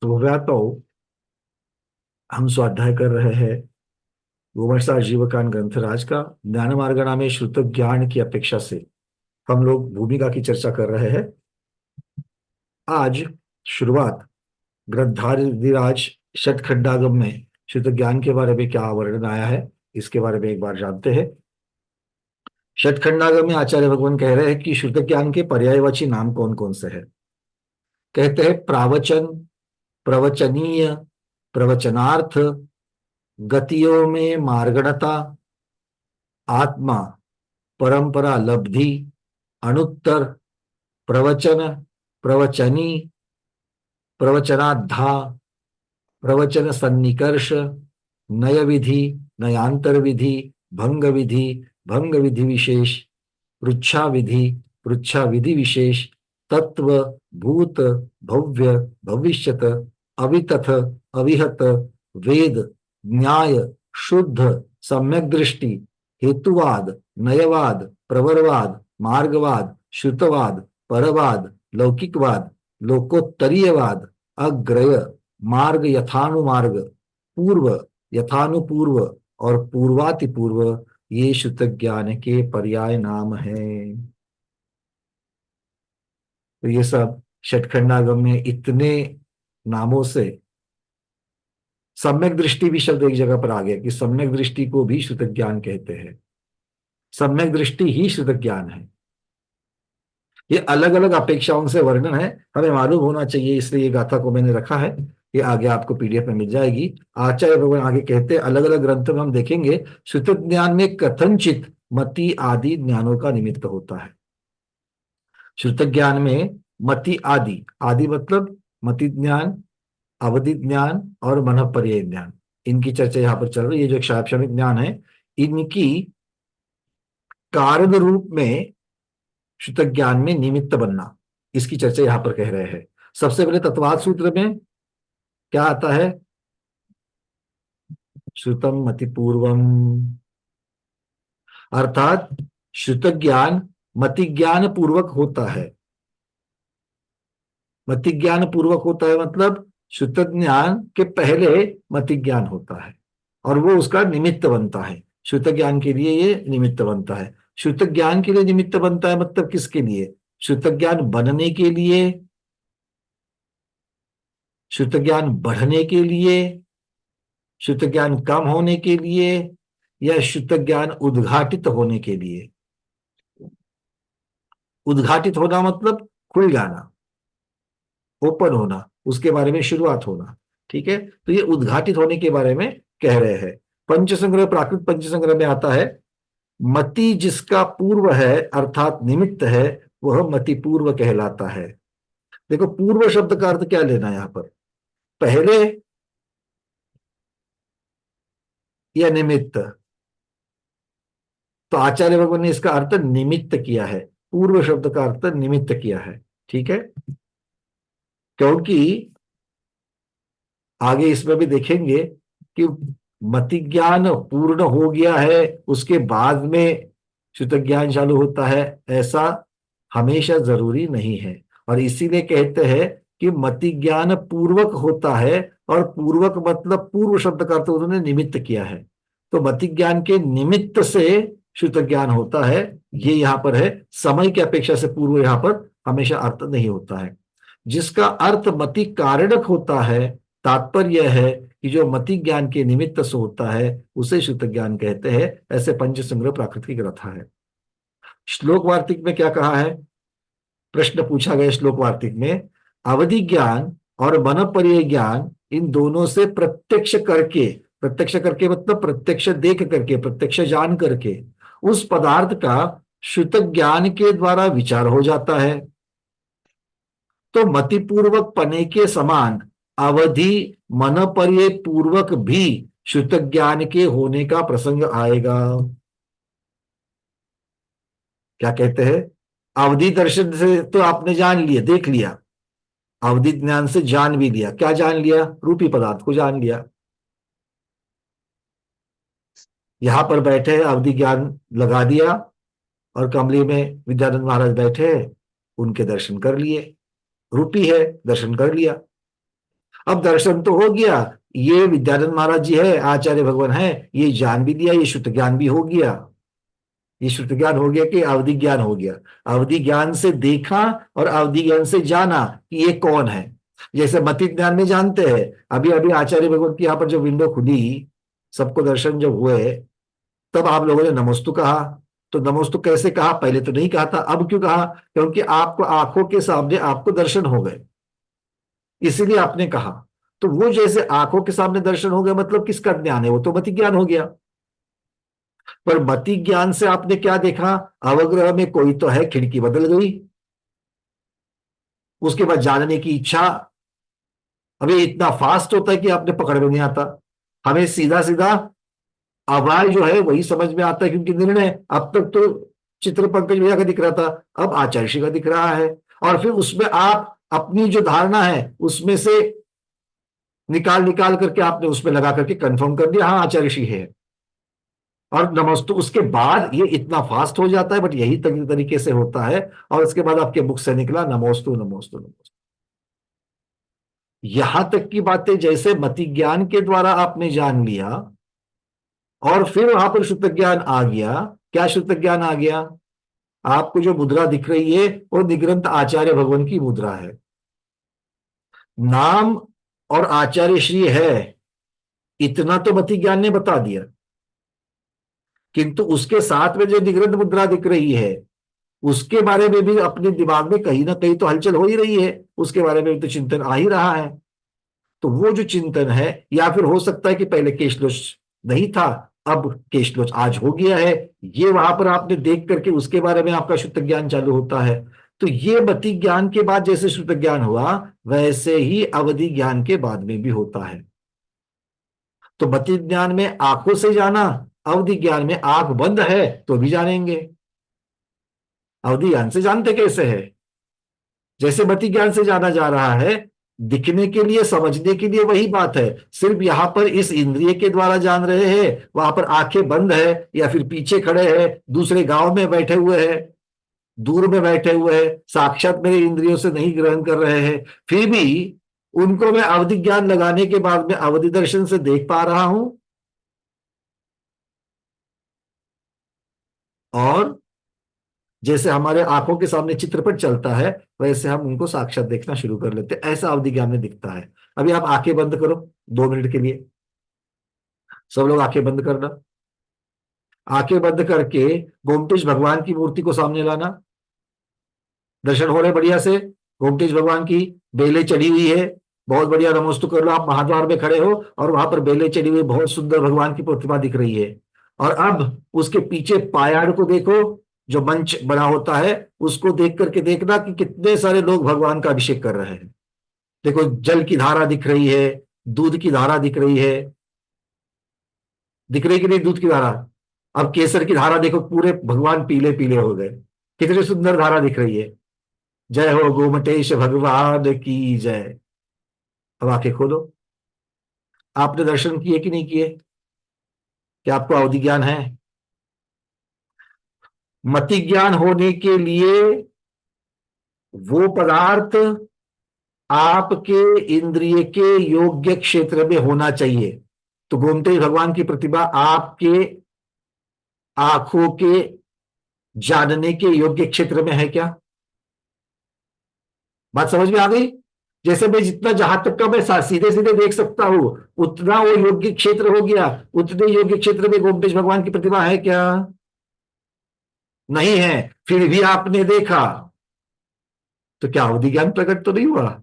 तो वह तो हम स्वाध्याय कर रहे हैं गोमर्षा जीवकान ग्रंथराज का ज्ञान मार्गणा में श्रुत ज्ञान की अपेक्षा से हम लोग भूमिका की चर्चा कर रहे हैं। आज शुरुआत ग्रंथारिराज षटखंडागम में शुद्ध ज्ञान के बारे में क्या वर्णन आया है, इसके बारे में एक बार जानते हैं। षटखंडागम में आचार्य भगवान कह रहे हैं कि शुद्ध ज्ञान के पर्यायवाची नाम कौन कौन से हैं। कहते हैं प्रावचन, प्रवचनीय, प्रवचनार्थ, गतियों में मार्गणता, आत्मा, परंपरा लब्धि, अनुत्तर, प्रवचन, प्रवचनी, प्रवचनाद्धा, प्रवचन सन्निकर्ष, नय विधि, नयांतर विधि, भंग विधि, भंग विधि विशेष, पृच्छा विधि, पृच्छा विधि विशेष, तत्व, भूत, भव्य, भविष्यत, अवितथ, अविहत, वेद, न्याय, शुद्ध, सम्यक दृष्टि, हेतुवाद, नयवाद, प्रवरवाद, मार्गवाद, श्रुतवाद, परवाद, लौकिकवाद, लोकोत्तरीयवाद, अग्रय, मार्ग यथानुमार्ग, पूर्व, यथानुपूर्व और पूर्वातिपूर्व, ये शुद्ध ज्ञान के पर्याय नाम हैं। तो ये सब षटखंडागम में इतने नामों से सम्यक दृष्टि भी शब्द एक जगह पर आ गया कि सम्यक दृष्टि को भी शुद्ध ज्ञान कहते हैं। सम्यक दृष्टि ही शुद्ध ज्ञान है। ये अलग अलग अपेक्षाओं से वर्णन है, हमें मालूम होना चाहिए, इसलिए ये गाथा को मैंने रखा है। ये आगे आपको पीडीएफ में मिल जाएगी। आचार्य भगवान आगे कहते हैं अलग अलग ग्रंथों में हम देखेंगे श्रुत ज्ञान में कथनचित मति आदि ज्ञानों का निमित्त होता है। श्रुत ज्ञान में मति आदि, आदि मतलब मति ज्ञान, अवधि ज्ञान और मनःपर्यय ज्ञान, इनकी चर्चा यहाँ पर चल रही है। ये जो क्षाक्षणिक ज्ञान है, इनकी कारण रूप में शुद्ध ज्ञान में निमित्त बनना, इसकी चर्चा यहां पर कह रहे हैं। सबसे पहले तत्वाद सूत्र में क्या आता है? श्रुतम मति पूर्वम, अर्थात श्रुत ज्ञान मति ज्ञान पूर्वक होता है। मति ज्ञान पूर्वक होता है मतलब शुद्ध ज्ञान के पहले मति ज्ञान होता है और वो उसका निमित्त बनता है। शुद्ध ज्ञान के लिए ये निमित्त बनता है। शुद्ध ज्ञान के लिए निमित्त बनता है मतलब किसके लिए? शुद्ध ज्ञान बनने के लिए, शुद्ध ज्ञान बढ़ने के लिए, शुद्ध ज्ञान कम होने के लिए, या शुद्ध ज्ञान उद्घाटित होने के लिए। उद्घाटित होना मतलब खुल जाना, ओपन होना, उसके बारे में शुरुआत होना। ठीक है, तो ये उद्घाटित होने के बारे में कह रहे हैं। पंचसंग्रह, प्राकृत पंचसंग्रह में आता है मति जिसका पूर्व है अर्थात निमित्त है वह मति पूर्व कहलाता है। देखो पूर्व शब्द का अर्थ क्या लेना है यहां पर, पहले या निमित्त? तो आचार्य भगवान ने इसका अर्थ निमित्त किया है, पूर्व शब्द का अर्थ निमित्त किया है। ठीक है, क्योंकि आगे इसमें भी देखेंगे कि मति ज्ञान पूर्ण हो गया है उसके बाद में शुद्ध ज्ञान चालू होता है, ऐसा हमेशा जरूरी नहीं है। और इसीलिए कहते हैं कि मति ज्ञान पूर्वक होता है, और पूर्वक मतलब पूर्व शब्द का अर्थ उन्होंने निमित्त किया है। तो मति ज्ञान के निमित्त से शुद्ध ज्ञान होता है, ये यहां पर है। समय की अपेक्षा से पूर्व यहां पर हमेशा अर्थ नहीं होता है। जिसका अर्थ मति कारणक होता है, तात्पर्य यह है कि जो मति ज्ञान के निमित्त से होता है उसे शुद्ध ज्ञान कहते हैं। ऐसे पंचसंग्रह प्राकृतिक ग्रंथ है। श्लोक वार्तिक में क्या कहा है? प्रश्न पूछा गया श्लोक वार्तिक में, अवधि ज्ञान और मनःपर्यय ज्ञान इन दोनों से प्रत्यक्ष करके, प्रत्यक्ष करके मतलब प्रत्यक्ष देख करके, प्रत्यक्ष जान करके उस पदार्थ का शुद्ध ज्ञान के द्वारा विचार हो जाता है। तो मतिपूर्वक पने के समान अवधि मनपर्य पूर्वक भी शुद्ध ज्ञान के होने का प्रसंग आएगा। क्या कहते हैं? अवधि दर्शन से तो आपने जान लिया, देख लिया, अवधि ज्ञान से जान भी लिया। क्या जान लिया? रूपी पदार्थ को जान लिया। यहां पर बैठे अवधि ज्ञान लगा दिया और कमरे में विद्यानंद महाराज बैठे हैं, उनके दर्शन कर लिए, रूपी है, दर्शन कर लिया। अब दर्शन तो हो गया, ये विद्यानंद महाराज जी है, आचार्य भगवान है, ये जान भी दिया, ये श्रुत ज्ञान भी हो गया। ये श्रुत ज्ञान हो गया कि अवधि ज्ञान हो गया। अवधि ज्ञान से देखा और अवधि ज्ञान से जाना कि ये कौन है। जैसे मति ज्ञान में जानते हैं, अभी अभी आचार्य भगवान की यहाँ पर जब विंडो खुली, सबको दर्शन जब हुए, तब आप लोगों ने नमोस्तु कहा। तो नमोस्तु कैसे कहा, पहले तो नहीं कहा था, अब क्यों कहा? क्योंकि आपको आंखों के सामने आपको दर्शन हो गए, इसीलिए आपने कहा। तो वो जैसे आंखों के सामने दर्शन हो गया, मतलब किसका ज्ञान है? वो तो मति ज्ञान हो गया। पर मति ज्ञान से आपने क्या देखा? अवग्रह में कोई तो है, खिड़की बदल गई। उसके बाद जानने की इच्छा, अभी इतना फास्ट होता है कि आपने पकड़ में नहीं आता। हमें सीधा सीधा अवाय जो है वही समझ में आता है, क्योंकि निर्णय अब तक तो चित्र पंकज भैया का दिख रहा था, अब आचार्य श्री का दिख रहा है। और फिर उसमें आप अपनी जो धारणा है उसमें से निकाल निकाल करके आपने उसमें लगा करके कंफर्म कर दिया, हाँ आचार्य श्री है। और नमस्तु उसके बाद ये इतना फास्ट हो जाता है, बट यही तरीके से होता है। और उसके बाद आपके मुख से निकला नमोस्तु नमोस्तु नमोस्तु। यहां तक की बातें जैसे मति ज्ञान के द्वारा आपने जान लिया, और फिर वहां पर शुद्ध ज्ञान आ गया। क्या शुद्ध ज्ञान आ गया? आपको जो मुद्रा दिख रही है वो निग्रंथ आचार्य भगवान की मुद्रा है। नाम और आचार्य श्री है, इतना तो मति ज्ञान ने बता दिया, किंतु उसके साथ में जो निग्रंथ मुद्रा दिख रही है उसके बारे में भी अपने दिमाग में कहीं ना कहीं तो हलचल हो ही रही है, उसके बारे में भी तो चिंतन आ ही रहा है। तो वो जो चिंतन है, या फिर हो सकता है कि पहले केशलोच नहीं था, अब केशलोच आज हो गया है, ये वहां पर आपने देख करके उसके बारे में आपका शुद्ध ज्ञान चालू होता है। तो ये मति ज्ञान के बाद जैसे शुद्ध ज्ञान हुआ, वैसे ही अवधि ज्ञान के बाद में भी होता है। तो मति ज्ञान में आंखों से जाना, अवधि ज्ञान में आंख बंद है तो भी जानेंगे। अवधि ज्ञान से जानते कैसे है? जैसे मति ज्ञान से जाना जा रहा है, दिखने के लिए समझने के लिए वही बात है, सिर्फ यहां पर इस इंद्रिय के द्वारा जान रहे हैं, वहां पर आंखें बंद है या फिर पीछे खड़े हैं, दूसरे गांव में बैठे हुए हैं, दूर में बैठे हुए हैं, साक्षात मेरे इंद्रियों से नहीं ग्रहण कर रहे हैं, फिर भी उनको मैं अवधि ज्ञान लगाने के बाद में अवधि दर्शन से देख पा रहा हूं। और जैसे हमारे आंखों के सामने चित्रपट चलता है, वैसे हम उनको साक्षात देखना शुरू कर लेते हैं, ऐसा अवधि ज्ञान में दिखता है। अभी आप आंखें बंद करो 2 मिनट के लिए, सब लोग आंखें बंद करना। आंखें बंद करके गोमतेश भगवान की मूर्ति को सामने लाना। दर्शन हो रहे बढ़िया से, गोमतेश भगवान की बेलें चढ़ी हुई है, बहुत बढ़िया, नमोस्तु कर लो। आप महाद्वार में खड़े हो और वहां पर बेलें चढ़ी हुई, बहुत सुंदर भगवान की प्रतिमा दिख रही है। और अब उसके पीछे पायाड़ को देखो, जो मंच बना होता है, उसको देख करके देखना कि कितने सारे लोग भगवान का अभिषेक कर रहे हैं। देखो जल की धारा दिख रही है, दूध की धारा दिख रही है, दिख रही कि नहीं दूध की धारा? अब केसर की धारा देखो, पूरे भगवान पीले पीले हो गए, कितनी सुंदर धारा दिख रही है। जय हो गोमटेश भगवान की जय। अब आंखें खोलो। आपने दर्शन किए कि नहीं किए? क्या आपको अवधि ज्ञान है? मति ज्ञान होने के लिए वो पदार्थ आपके इंद्रिय के योग्य क्षेत्र में होना चाहिए। तो गोमतेश भगवान की प्रतिभा आपके आंखों के जानने के योग्य क्षेत्र में है क्या? बात समझ में आ गई? जैसे मैं जितना जहां तक का मैं सीधे सीधे देख सकता हूं, उतना वो योग्य क्षेत्र हो गया। उतने योग्य क्षेत्र में गोमतेश भगवान की प्रतिभा है क्या? नहीं है। फिर भी आपने देखा, तो क्या अवधि ज्ञान प्रकट तो नहीं हुआ?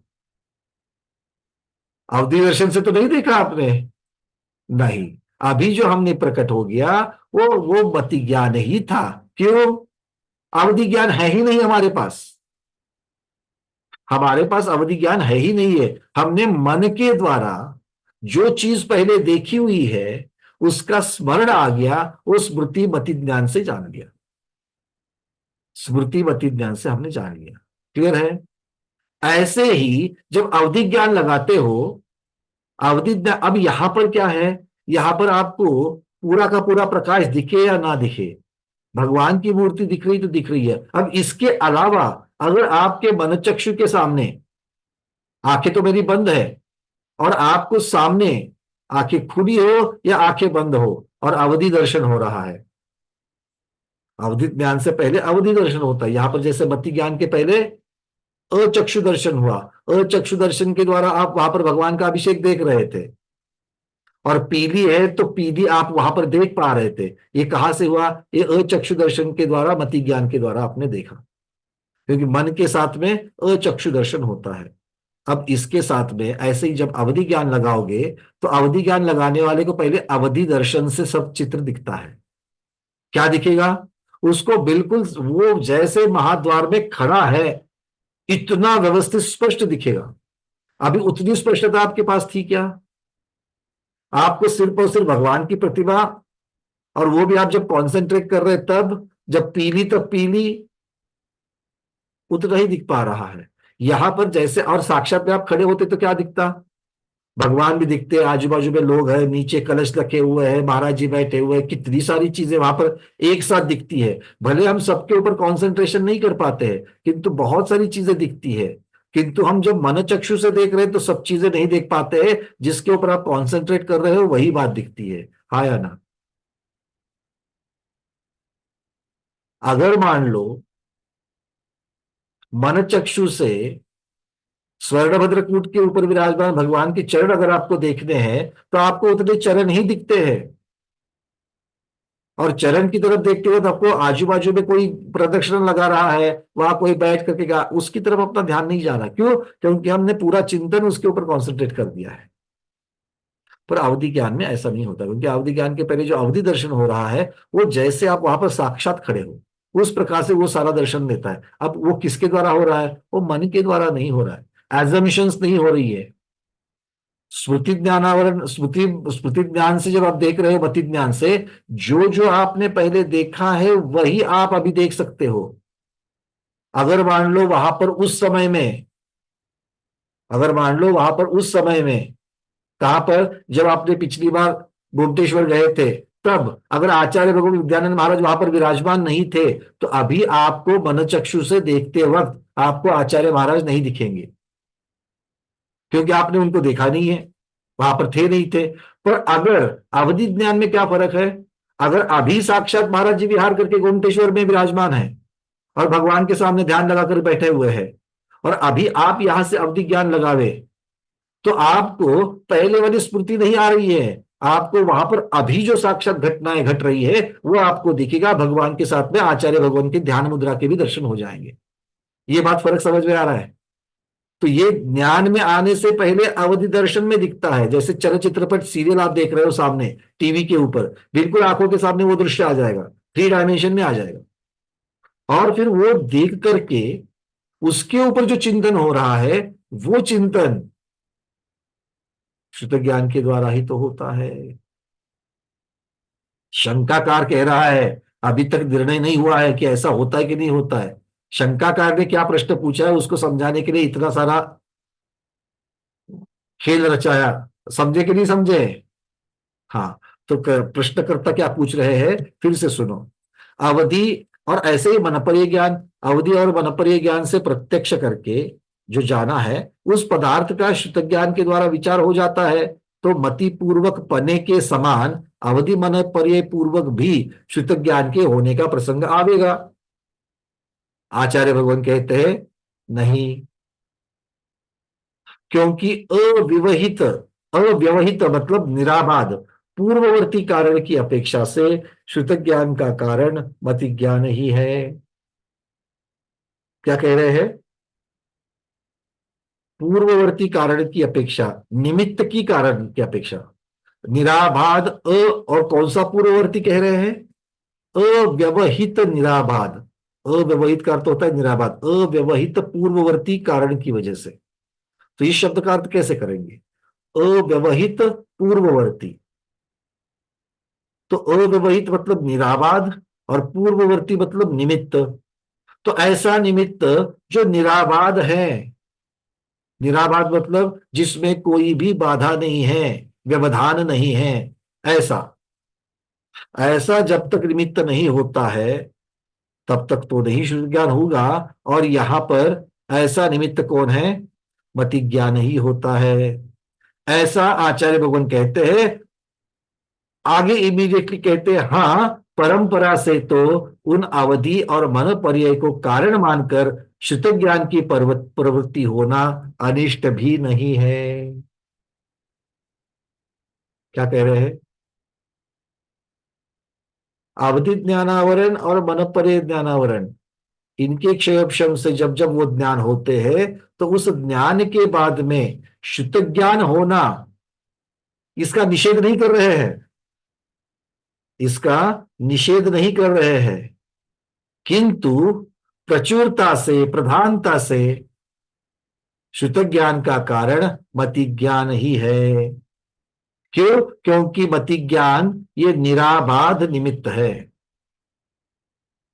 अवधि दर्शन से तो नहीं देखा आपने? नहीं। अभी जो हमने प्रकट हो गया वो मति ज्ञान ही था। क्यों? अवधि ज्ञान है ही नहीं हमारे पास। हमारे पास अवधि ज्ञान है ही नहीं है। हमने मन के द्वारा जो चीज पहले देखी हुई है उसका स्मरण आ गया, वो स्मृति मति ज्ञान से जान लिया। स्मृति मति ज्ञान से हमने जान लिया। क्लियर है? ऐसे ही जब अवधि ज्ञान लगाते हो, अवधि ज्ञान, अब यहां पर क्या है, यहां पर आपको पूरा का पूरा प्रकाश दिखे या ना दिखे, भगवान की मूर्ति दिख रही तो दिख रही है। अब इसके अलावा अगर आपके मनोचक्षु के सामने, आंखें तो मेरी बंद है, और आपको सामने आंखें खुली हो या आंखें बंद हो और अवधि दर्शन हो रहा है। अवधि ज्ञान से पहले अवधि दर्शन होता है। यहां पर जैसे मति ज्ञान के पहले अचक्षु दर्शन हुआ, अचक्षु दर्शन के द्वारा आप वहां पर भगवान का अभिषेक देख रहे थे, और पीली है तो पीली आप वहां पर देख पा रहे थे। ये कहां से हुआ? ये अचक्षु दर्शन के द्वारा, मति ज्ञान के द्वारा आपने देखा, क्योंकि मन के साथ में अचक्षु दर्शन होता है। अब इसके साथ में ऐसे ही जब अवधि ज्ञान लगाओगे, तो अवधि ज्ञान लगाने वाले को पहले अवधि दर्शन से सब चित्र दिखता है। क्या दिखेगा उसको? बिल्कुल वो जैसे महाद्वार में खड़ा है इतना व्यवस्थित स्पष्ट दिखेगा। अभी उतनी स्पष्टता आपके पास थी क्या? आपको सिर्फ और सिर्फ भगवान की प्रतिभा, और वो भी आप जब कॉन्सेंट्रेट कर रहे तब, जब पीली तब पीली, उतना ही दिख पा रहा है। यहां पर जैसे, और साक्षात में आप खड़े होते तो क्या दिखता? भगवान भी दिखते, आजू बाजू में लोग हैं, नीचे कलश रखे हुए हैं, महाराज जी बैठे हुए हैं, कितनी सारी चीजें वहां पर एक साथ दिखती है। भले हम सबके ऊपर कंसंट्रेशन नहीं कर पाते हैं, किंतु बहुत सारी चीजें दिखती है। किंतु हम जब मन चक्षु से देख रहे हैं तो सब चीजें नहीं देख पाते हैं। जिसके ऊपर आप कॉन्सेंट्रेट कर रहे हो वही बात दिखती है। हाँ या ना? अगर मान लो मन चक्षु से स्वर्णभद्र कूट के ऊपर विराजमान भगवान के चरण अगर आपको देखने हैं, तो आपको उतने चरण ही दिखते हैं। और चरण की तरफ देखते हो तो आपको आजू बाजू में कोई प्रदक्षिण लगा रहा है, वहां कोई बैठ करके उसकी तरफ अपना ध्यान नहीं जा रहा। क्यों? क्योंकि हमने पूरा चिंतन उसके ऊपर कॉन्सेंट्रेट कर दिया है। पर अवधि ज्ञान में ऐसा नहीं होता, क्योंकि अवधि ज्ञान के पहले जो अवधि दर्शन हो रहा है, वो जैसे आप वहां पर साक्षात खड़े हो उस प्रकार से वो सारा दर्शन देता है। अब वो किसके द्वारा हो रहा है? वो मन के द्वारा नहीं हो रहा है, एजम्पशंस नहीं हो रही है। स्मृति ज्ञानावरण, स्मृति स्मृति ज्ञान से जब आप देख रहे हो, मति ज्ञान से जो जो आपने पहले देखा है वही आप अभी देख सकते हो। अगर मान लो वहां पर उस समय में, अगर मान लो वहां पर उस समय में, कहां पर? जब आपने पिछली बार गोमतेश्वर गए थे, तब अगर आचार्य भगवान विद्यानंद महाराज वहां पर विराजमान नहीं थे, तो अभी आपको मनोचक्षु से देखते वक्त आपको आचार्य महाराज नहीं दिखेंगे, क्योंकि आपने उनको देखा नहीं है, वहां पर थे नहीं थे। पर अगर अवधि ज्ञान में क्या फर्क है? अगर अभी साक्षात महाराज जी विहार करके गोमतेश्वर में विराजमान है और भगवान के सामने ध्यान लगाकर बैठे हुए हैं, और अभी आप यहां से अवधि ज्ञान लगावे, तो आपको पहले वाली स्मृति नहीं आ रही है। आपको वहां पर अभी जो साक्षात घटनाएं घट रही है वो आपको दिखेगा। भगवान के साथ में आचार्य भगवान के ध्यान मुद्रा के भी दर्शन हो जाएंगे। ये बात फर्क समझ में आ रहा है? तो ये ज्ञान में आने से पहले अवधि दर्शन में दिखता है। जैसे चलचित्रपट सीरियल आप देख रहे हो सामने टीवी के ऊपर, बिल्कुल आंखों के सामने वो दृश्य आ जाएगा, 3 डायमेंशन में आ जाएगा। और फिर वो देख करके उसके ऊपर जो चिंतन हो रहा है, वो चिंतन शुद्ध ज्ञान के द्वारा ही तो होता है। शंकाकार कह रहा है अभी तक निर्णय नहीं हुआ है कि ऐसा होता है कि नहीं होता है। शंकाकार ने क्या प्रश्न पूछा है उसको समझाने के लिए इतना सारा खेल रचाया, समझे कि नहीं समझे? हाँ, तो प्रश्नकर्ता क्या पूछ रहे हैं फिर से सुनो। अवधि और ऐसे ही मनपर्य ज्ञान, अवधि और मनपर्य ज्ञान से प्रत्यक्ष करके जो जाना है उस पदार्थ का शुद्ध ज्ञान के द्वारा विचार हो जाता है। तो मति पूर्वक पने के समान अवधि मन पर्य पूर्वक भी शुद्ध ज्ञान के होने का प्रसंग आवेगा। आचार्य भगवान कहते हैं नहीं, क्योंकि अविवहित, अव्यवहित मतलब निराबाद पूर्ववर्ती कारण की अपेक्षा से श्रुत ज्ञान का कारण मति ज्ञान ही है। क्या कह रहे हैं? पूर्ववर्ती कारण की अपेक्षा, निमित्त की कारण की अपेक्षा, निराबाद और कौन सा पूर्ववर्ती कह रहे हैं? अव्यवहित निराबाद। अव्यवहित का अर्थ होता है निराबाद, अव्यवहित पूर्ववर्ती कारण की वजह से। तो इस शब्द का अर्थ कैसे करेंगे? अव्यवहित पूर्ववर्ती, तो अव्यवहित मतलब निराबाद और पूर्ववर्ती मतलब निमित्त। तो ऐसा निमित्त जो निराबाद है, निराबाद मतलब जिसमें कोई भी बाधा नहीं है, व्यवधान नहीं है, ऐसा, ऐसा जब तक निमित्त नहीं होता है तब तक तो नहीं शुद्ध ज्ञान होगा। और यहां पर ऐसा निमित्त कौन है? मति ज्ञान ही होता है। ऐसा आचार्य भगवान कहते हैं। आगे इमीडिएटली कहते हैं, हाँ, परंपरा से तो उन अवधि और मन पर्याय को कारण मानकर श्रुत ज्ञान की प्रवृत्ति होना अनिष्ट भी नहीं है। क्या कह रहे हैं? अवधि ज्ञानावरण और मन पर्याय ज्ञानावरण, इनके क्षयोक्षम से जब जब वो ज्ञान होते हैं, तो उस ज्ञान के बाद में शुद्ध ज्ञान होना, इसका निषेध नहीं कर रहे हैं, इसका निषेध नहीं कर रहे हैं, किंतु प्रचुरता से, प्रधानता से शुद्ध ज्ञान का कारण मति ज्ञान ही है। क्यों? क्योंकि मति ज्ञान ये निराबाध निमित्त है।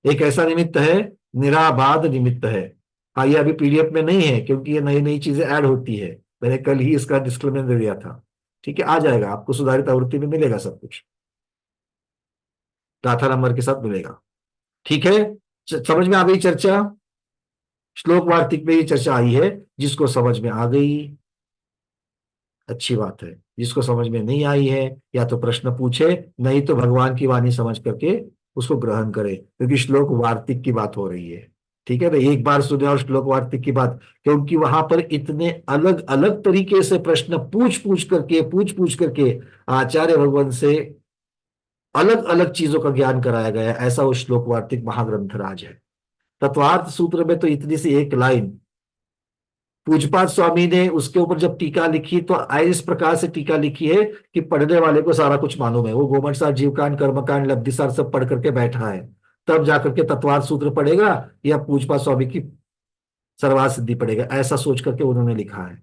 एक ऐसा निमित्त है, निराबाध निमित्त है। हाँ, ये अभी पीडीएफ में नहीं है क्योंकि ये नई नई चीजें ऐड होती है। मैंने कल ही इसका डिस्क्लेमर दे दिया था। ठीक है, आ जाएगा, आपको सुधारित आवृत्ति में मिलेगा सब कुछ, गाथा नंबर के साथ मिलेगा। ठीक है, समझ में आ गई चर्चा? श्लोक वार्तिक में ये चर्चा आई है। जिसको समझ में आ गई, अच्छी बात है। जिसको समझ में नहीं आई है, या तो प्रश्न पूछे, नहीं तो भगवान की वाणी समझ करके उसको ग्रहण करे, क्योंकि श्लोक वार्तिक की बात हो रही है। ठीक है ना, एक बार सुने और श्लोक वार्तिक की बात, क्योंकि वहां पर इतने अलग अलग तरीके से प्रश्न पूछ पूछ करके आचार्य भगवान से अलग अलग चीजों का ज्ञान कराया गया है। ऐसा वो श्लोक वार्तिक महाग्रंथ राज है। तत्वार्थ सूत्र में तो इतनी सी एक लाइन, पूजपाद स्वामी ने उसके ऊपर जब टीका लिखी तो इस प्रकार से टीका लिखी है कि पढ़ने वाले को सारा कुछ मालूम है। वो गोमट सार, जीवकांड, कर्मकांड, लब्धि सार सब पढ़ करके बैठा है, तब जाकर के तत्वार्थ सूत्र पढ़ेगा या पूजपाद स्वामी की सर्वार्थ सिद्धि पढ़ेगा, ऐसा सोच करके उन्होंने लिखा है।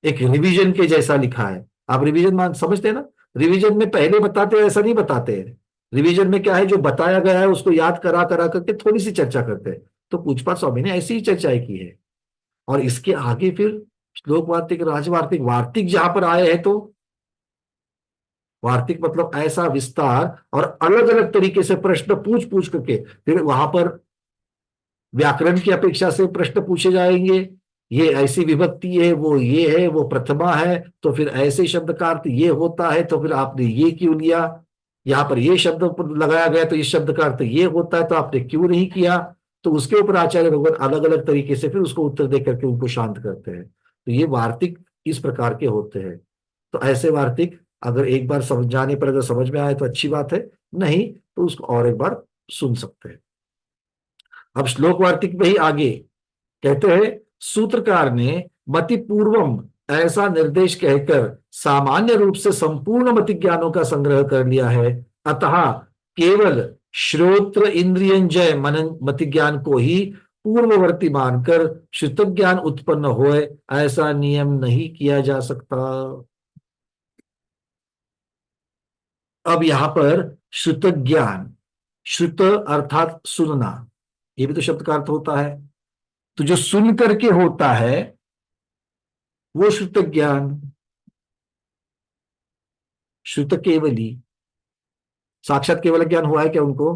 एक रिवीजन के जैसा लिखा है। आप रिवीजन मान समझते हैं ना? रिवीजन में पहले बताते हैं, ऐसा नहीं बताते हैं। रिवीजन में क्या है, जो बताया गया है उसको याद करा करा करके थोड़ी सी चर्चा करते हैं। तो पूजपाद स्वामी ने ऐसी ही चर्चाएं की है। और इसके आगे फिर श्लोक वार्तिक, राजवार्तिक, वार्तिक जहां पर आए हैं, तो वार्तिक मतलब ऐसा विस्तार और अलग अलग तरीके से प्रश्न पूछ पूछ करके, फिर वहां पर व्याकरण की अपेक्षा से प्रश्न पूछे जाएंगे। ये ऐसी विभक्ति है, वो ये है, वो प्रथमा है, तो फिर ऐसे शब्द का अर्थ ये होता है, तो फिर आपने ये क्यों लिया? यहाँ पर ये शब्द लगाया गया तो इस शब्द का अर्थ ये होता है, तो आपने क्यों नहीं किया? तो उसके ऊपर आचार्य भगवान अलग अलग तरीके से फिर उसको उत्तर दे करके उनको शांत करते हैं। तो ये वार्तिक इस प्रकार के होते हैं। तो ऐसे वार्तिक अगर एक बार समझ जाने पर अगर समझ में आए तो अच्छी बात है, नहीं तो उसको और एक बार सुन सकते हैं। अब श्लोक वार्तिक में ही आगे कहते हैं, सूत्रकार ने मति पूर्वम ऐसा निर्देश कहकर सामान्य रूप से संपूर्ण मति ज्ञानों का संग्रह कर लिया है। अतः केवल श्रोत्र इंद्रियंजय मनन मति ज्ञान को ही पूर्ववर्ती मानकर शुद्ध ज्ञान उत्पन्न होए, ऐसा नियम नहीं किया जा सकता। अब यहां पर श्रुत ज्ञान, श्रुत अर्थात सुनना, ये भी तो शब्द का अर्थ होता है। तो जो सुन करके होता है वो श्रुत ज्ञान, श्रुत केवली। साक्षात केवल ज्ञान हुआ है क्या उनको?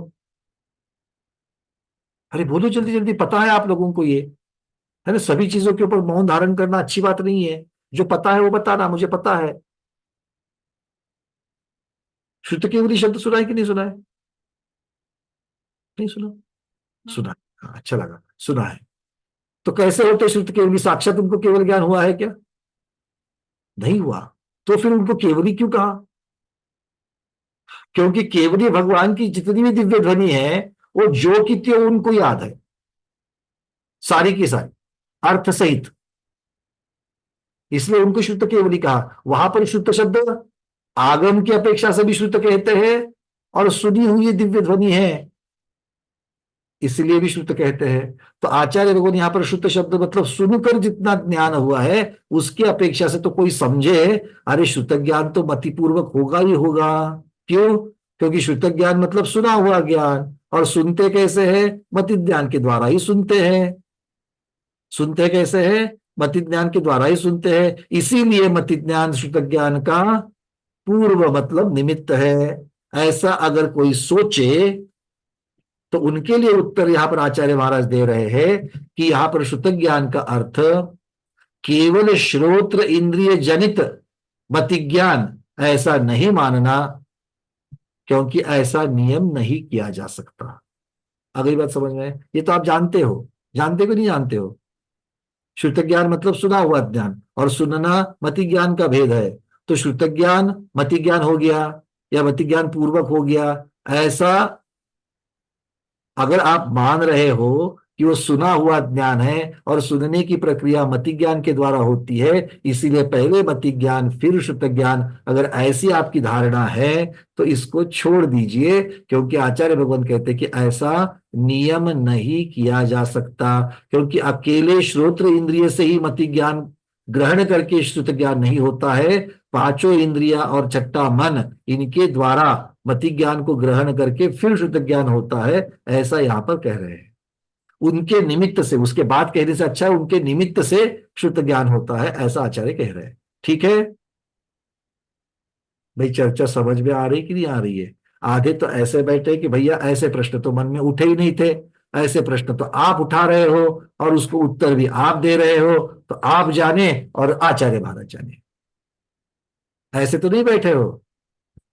अरे बोलो जल्दी जल्दी, पता है आप लोगों को ये, है ना? सभी चीजों के ऊपर मौन धारण करना अच्छी बात नहीं है। जो पता है वो बताना, मुझे पता है। श्रुत केवली शब्द सुना है कि नहीं सुना है? नहीं सुना? सुना है। हाँ, अच्छा लगा, सुना है। तो कैसे होते श्रुत केवली? साक्षात उनको केवल ज्ञान हुआ है क्या? नहीं हुआ। तो फिर उनको केवली क्यों कहा? क्योंकि केवली भगवान की जितनी भी दिव्य ध्वनि है, वो जो की त्यों उनको याद है, सारी की सारी, अर्थ सहित। इसलिए उनको शुद्ध केवली कहा। वहां पर शुद्ध शब्द आगम की अपेक्षा से भी शुद्ध कहते हैं, और सुनी हुई दिव्य ध्वनि है इसलिए भी शुद्ध कहते हैं। तो आचार्य भगवान यहां पर शुद्ध शब्द मतलब सुनकर जितना ज्ञान हुआ है उसकी अपेक्षा से तो कोई समझे, अरे शुद्ध ज्ञान तो मतिपूर्वक होगा ही होगा। क्यों? क्योंकि शुद्ध ज्ञान मतलब सुना हुआ ज्ञान, और सुनते कैसे हैं? मति ज्ञान के द्वारा ही सुनते हैं। सुनते कैसे हैं? मति ज्ञान के द्वारा ही सुनते हैं। इसीलिए मति ज्ञान शुद्ध ज्ञान का पूर्व मतलब निमित्त है। ऐसा अगर कोई सोचे तो उनके लिए उत्तर यहां पर आचार्य महाराज दे रहे हैं कि यहां पर शुद्ध ज्ञान का अर्थ केवल श्रोत्र इंद्रिय जनित मतिज्ञान ऐसा नहीं मानना, क्योंकि ऐसा नियम नहीं किया जा सकता। अगली बात समझ में है? ये तो आप जानते हो, जानते को नहीं जानते हो? श्रुत ज्ञान मतलब सुना हुआ ज्ञान, और सुनना मति ज्ञान का भेद है। तो श्रुत ज्ञान मति ज्ञान हो गया, या मति ज्ञान पूर्वक हो गया, ऐसा अगर आप मान रहे हो कि वो सुना हुआ ज्ञान है, और सुनने की प्रक्रिया मति ज्ञान के द्वारा होती है, इसीलिए पहले मति ज्ञान फिर श्रुत ज्ञान, अगर ऐसी आपकी धारणा है तो इसको छोड़ दीजिए, क्योंकि आचार्य भगवान कहते हैं कि ऐसा नियम नहीं किया जा सकता। क्योंकि अकेले श्रोत्र इंद्रिय से ही मति ज्ञान ग्रहण करके श्रुत ज्ञान नहीं होता है, पांचों इंद्रिया और छठा मन, इनके द्वारा मति ज्ञान को ग्रहण करके फिर शुद्ध ज्ञान होता है, ऐसा यहां पर कह रहे हैं। उनके निमित्त से, उसके बाद कहने से अच्छा है उनके निमित्त से शुद्ध ज्ञान होता है, ऐसा आचार्य कह रहे हैं। ठीक है भाई, चर्चा समझ में आ रही कि नहीं आ रही है? आधे तो ऐसे बैठे कि भैया ऐसे प्रश्न तो मन में उठे ही नहीं थे, ऐसे प्रश्न तो आप उठा रहे हो और उसको उत्तर भी आप दे रहे हो, तो आप जाने और आचार्य भारत जाने। ऐसे तो नहीं बैठे हो,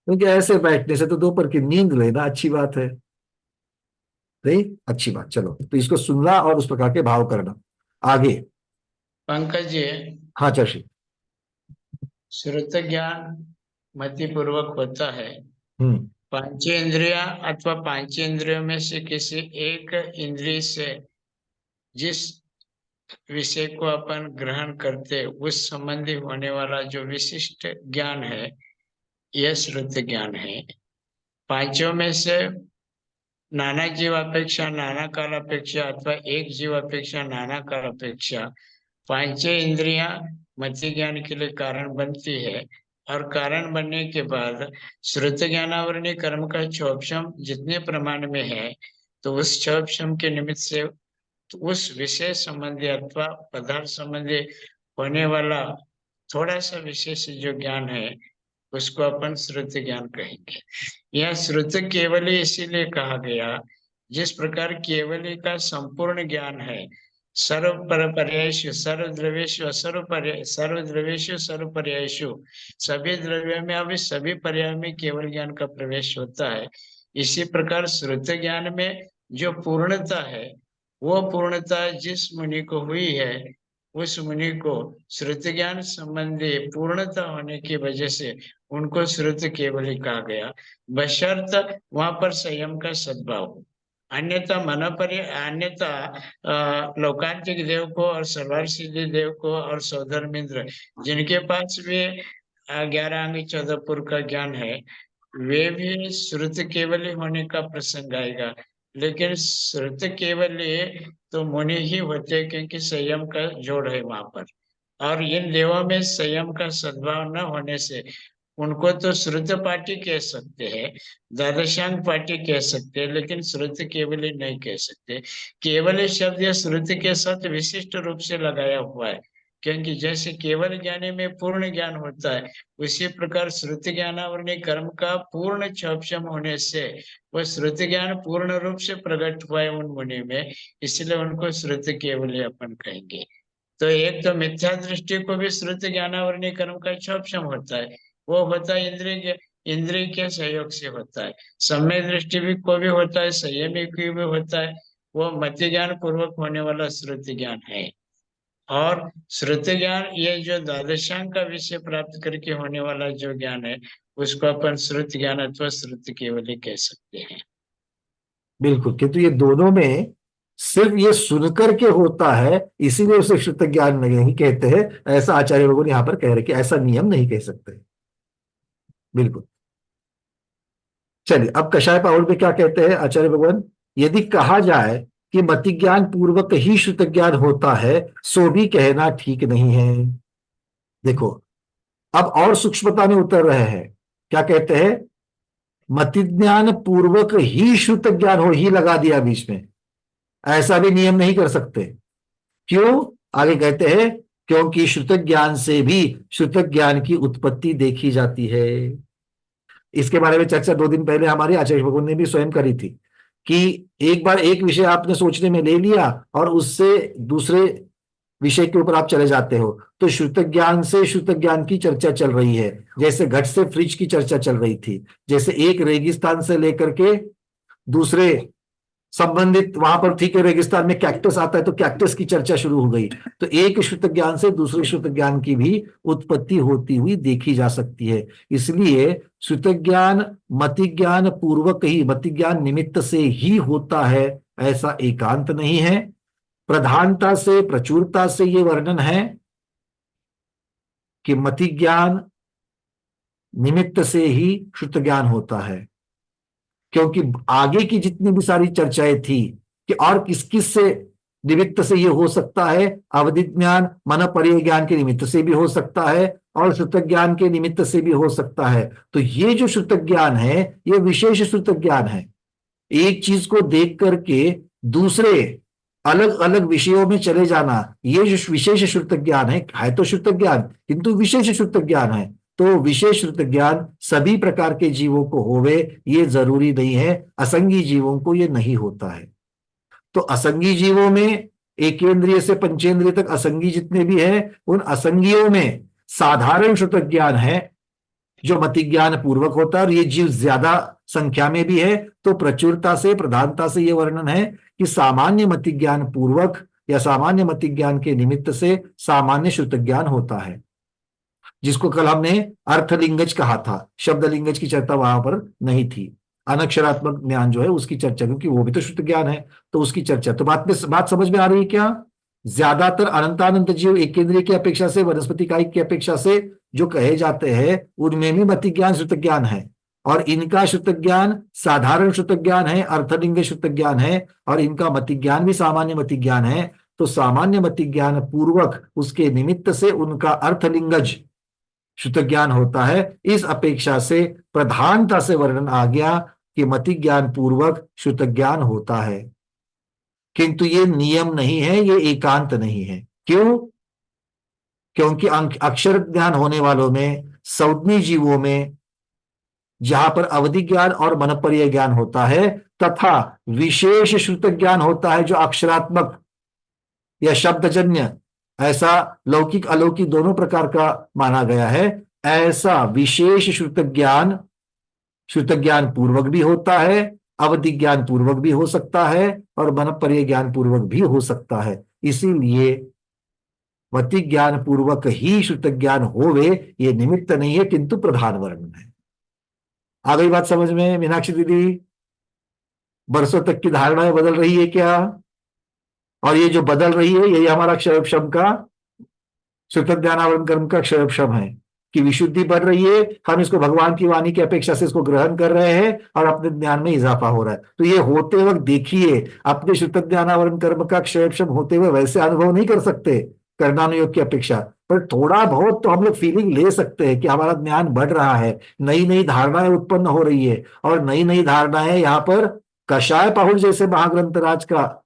क्योंकि ऐसे बैठने से तो दोपहर की नींद लेना अच्छी बात है नहीं? अच्छी बात। चलो, तो इसको सुनना और उस प्रकार के भाव करना। आगे। पंकज जी, हाँ चर्षि। श्रुत ज्ञान मति पूर्वक होता है। हम्म। पंचेंद्रिया अथवा पंचेंद्रियों में से किसी एक इंद्रिय से जिस विषय को अपन ग्रहण करते उस संबंधी होने वाला जो विशिष्ट ज्ञान है, यह श्रुत ज्ञान है। पांचों में से नाना जीव अपेक्षा नाना काल अपेक्षा अथवा एक जीव अपेक्षा नाना काल अपेक्षा पांचों इंद्रियां मति ज्ञान के लिए कारण बनती है। और कारण बनने के बाद श्रुत ज्ञानावरणीय कर्म का क्षोभशम जितने प्रमाण में है, तो उस क्षोभशम के निमित्त से तो उस विषय संबंधी अथवा पदार्थ संबंधी होने वाला थोड़ा सा विशेष जो ज्ञान है, उसको अपन श्रुत ज्ञान कहेंगे। यह श्रुत केवली इसीलिए कहा गया, जिस प्रकार केवली का संपूर्ण ज्ञान है, सर्व पर्यायेषु सर्व द्रव्येषु सर्व द्रव्येषु सर्व पर्यायेषु, सभी द्रव्यों में अभी सभी पर्याय में केवल ज्ञान का प्रवेश होता है। इसी प्रकार श्रुत ज्ञान में जो पूर्णता है, वो पूर्णता जिस मुनि को हुई है, उस मुनि को श्रुत ज्ञान संबंधी पूर्णता होने की वजह से उनको श्रुत केवली कहा गया, बशर्त वहां पर संयम का सद्भाव हो। अन्यथा मन पर अन्यथा लोकांतिक देव को और सर्वार सिद्धि देव को और सौधर्मेंद्र, जिनके पास भी 11 अंग 14 पुर का ज्ञान है, वे भी श्रुत केवली होने का प्रसंग आएगा। लेकिन श्रुत केवली तो मुनि ही होते, क्योंकि संयम का जोड़ है वहां पर। और इन देवों में संयम का सद्भाव न होने से उनको तो श्रुत पाठी कह सकते हैं, द्वादशांग पाठी कह सकते हैं, लेकिन श्रुत केवली नहीं कह सकते। केवल शब्द या श्रुत के साथ विशिष्ट रूप से लगाया हुआ है, क्योंकि जैसे केवल ज्ञानी में पूर्ण ज्ञान होता है, उसी प्रकार श्रुति ज्ञानावरणीय कर्म का पूर्ण क्षोभशम होने से वह श्रुति ज्ञान पूर्ण रूप से प्रकट हुआ है उन मुनि में, इसलिए उनको श्रुति केवल अपन कहेंगे। तो एक तो मिथ्या दृष्टि को भी श्रुति ज्ञानावरणीय कर्म का क्षोभशम होता है, वो होता है इंद्रिय के सहयोग से होता है। सम्यक दृष्टि भी को भी होता है, संयमी की भी होता है, वो मति ज्ञान पूर्वक होने वाला श्रुति ज्ञान है। और श्रुति ज्ञान ये जो द्वादशांग का विषय प्राप्त करके होने वाला जो ज्ञान है, उसको अपन श्रुति ज्ञान अथवा श्रुति केवली कह सकते हैं। बिल्कुल, किंतु ये दोनों में सिर्फ ये सुनकर के होता है, इसीलिए उसे शुद्ध ज्ञान नहीं कहते हैं, ऐसा आचार्य लोगों ने यहां पर कह रहे कि ऐसा नियम नहीं कह सकते। बिल्कुल। चलिए, अब कषाय पाउल में क्या कहते हैं आचार्य भगवान? यदि कहा जाए कि मति ज्ञान पूर्वक ही शुद्ध ज्ञान होता है, सो भी कहना ठीक नहीं है। देखो, अब और सूक्ष्मता में उतर रहे हैं। क्या कहते हैं? मति ज्ञान पूर्वक ही शुद्ध ज्ञान हो, ही लगा दिया बीच में, ऐसा भी नियम नहीं कर सकते। क्यों? आगे कहते हैं क्योंकि श्रुत ज्ञान से भी श्रुत ज्ञान की उत्पत्ति देखी जाती है। इसके बारे में चर्चा 2 दिन पहले हमारे आचार्य भगवान ने भी स्वयं करी थी कि एक बार एक विषय आपने सोचने में ले लिया और उससे दूसरे विषय के ऊपर आप चले जाते हो तो श्रुत ज्ञान से श्रुत ज्ञान की चर्चा चल रही है, जैसे घट से फ्रिज की चर्चा चल रही थी, जैसे एक रेगिस्तान से लेकर के दूसरे संबंधित, वहां पर ठीक है रेगिस्तान में कैक्टस आता है तो कैक्टस की चर्चा शुरू हो गई। तो एक श्रुत ज्ञान से दूसरे श्रुत ज्ञान की भी उत्पत्ति होती हुई देखी जा सकती है। इसलिए श्रुत ज्ञान मति ज्ञान पूर्वक ही, मति ज्ञान निमित्त से ही होता है ऐसा एकांत नहीं है। प्रधानता से प्रचुरता से ये वर्णन है कि मति ज्ञान निमित्त से ही श्रुत ज्ञान होता है, क्योंकि आगे की जितनी भी सारी चर्चाएं थी कि और किस किस से निमित्त से ये हो सकता है, अवधि ज्ञान मन पर्य ज्ञान के निमित्त से भी हो सकता है और श्रुत ज्ञान के निमित्त से भी हो सकता है। तो ये जो श्रुत ज्ञान है ये विशेष श्रुत ज्ञान है। एक चीज को देख करके दूसरे अलग अलग विषयों में चले जाना, ये जो विशेष श्रुत ज्ञान है तो श्रुत ज्ञान किंतु विशेष श्रुत ज्ञान है। तो विशेष श्रुत ज्ञान सभी प्रकार के जीवों को होवे ये जरूरी नहीं है, असंगी जीवों को ये नहीं होता है। तो असंगी जीवों में एकेंद्रिय से पंचेंद्रिय तक असंगी जितने भी हैं उन असंगियों में साधारण श्रुत ज्ञान है जो मति ज्ञान पूर्वक होता है, और ये जीव ज्यादा संख्या में भी है तो प्रचुरता से प्रधानता से ये वर्णन है कि सामान्य मति ज्ञान पूर्वक या सामान्य मति ज्ञान के निमित्त से सामान्य श्रुत ज्ञान होता है, जिसको कल हमने अर्थलिंगज कहा था। शब्दलिंगज की चर्चा वहां पर नहीं थी। अनक्षरात्मक ज्ञान जो है उसकी चर्चा, क्योंकि वो भी तो शुद्ध ज्ञान है तो उसकी चर्चा। तो बात समझ में आ रही है क्या? ज्यादातर अनंतानंत जीव एक केंद्रीय की अपेक्षा से, वनस्पति कायिक की अपेक्षा से जो कहे जाते हैं उनमें भी मति ज्ञान श्रुत ज्ञान है, और इनका श्रुत ज्ञान साधारण श्रुत ज्ञान है, अर्थलिंग श्रुत ज्ञान है, और इनका मति ज्ञान भी सामान्य मति ज्ञान है। तो सामान्य मति ज्ञान पूर्वक उसके निमित्त से उनका अर्थलिंगज श्रुत ज्ञान होता है। इस अपेक्षा से प्रधानता से वर्णन आ गया कि मति ज्ञान पूर्वक श्रुत ज्ञान होता है, किंतु ये नियम नहीं है, ये एकांत नहीं है। क्यों? क्योंकि अक्षर ज्ञान होने वालों में, सौद्मी जीवों में, जहां पर अवधि ज्ञान और मनपर्य ज्ञान होता है तथा विशेष श्रुत ज्ञान होता है जो अक्षरात्मक या शब्दजन्य, ऐसा लौकिक अलौकिक दोनों प्रकार का माना गया है, ऐसा विशेष श्रुत ज्ञान पूर्वक भी होता है, अवधि ज्ञान पूर्वक भी हो सकता है और मनपर्य ज्ञान पूर्वक भी हो सकता है। इसीलिए मति ज्ञान पूर्वक ही श्रुत ज्ञान होवे ये निमित्त नहीं है, किंतु प्रधान वर्णन है। आ गई बात समझ में मीनाक्षी दीदी? बरसों तक की धारणाएं बदल रही है क्या? और ये जो बदल रही है यही हमारा क्षयक्षम का, श्रुत ज्ञानावरण कर्म का क्षयक्षम है कि विशुद्धि बढ़ रही है। हम इसको भगवान की वाणी की अपेक्षा से इसको ग्रहण कर रहे हैं और अपने ज्ञान में इजाफा हो रहा है। तो ये होते वक्त देखिए, अपने श्रुत ज्ञानावरण कर्म का क्षयक्षम होते हुए वैसे अनुभव नहीं कर सकते कर्णानुयोग की अपेक्षा, पर थोड़ा बहुत तो हम लोग फीलिंग ले सकते हैं कि हमारा ज्ञान बढ़ रहा है, नई नई धारणाएं उत्पन्न हो रही है। और नई नई धारणाएं यहाँ पर कषाय पाहुर जैसे महाग्रंथ राज का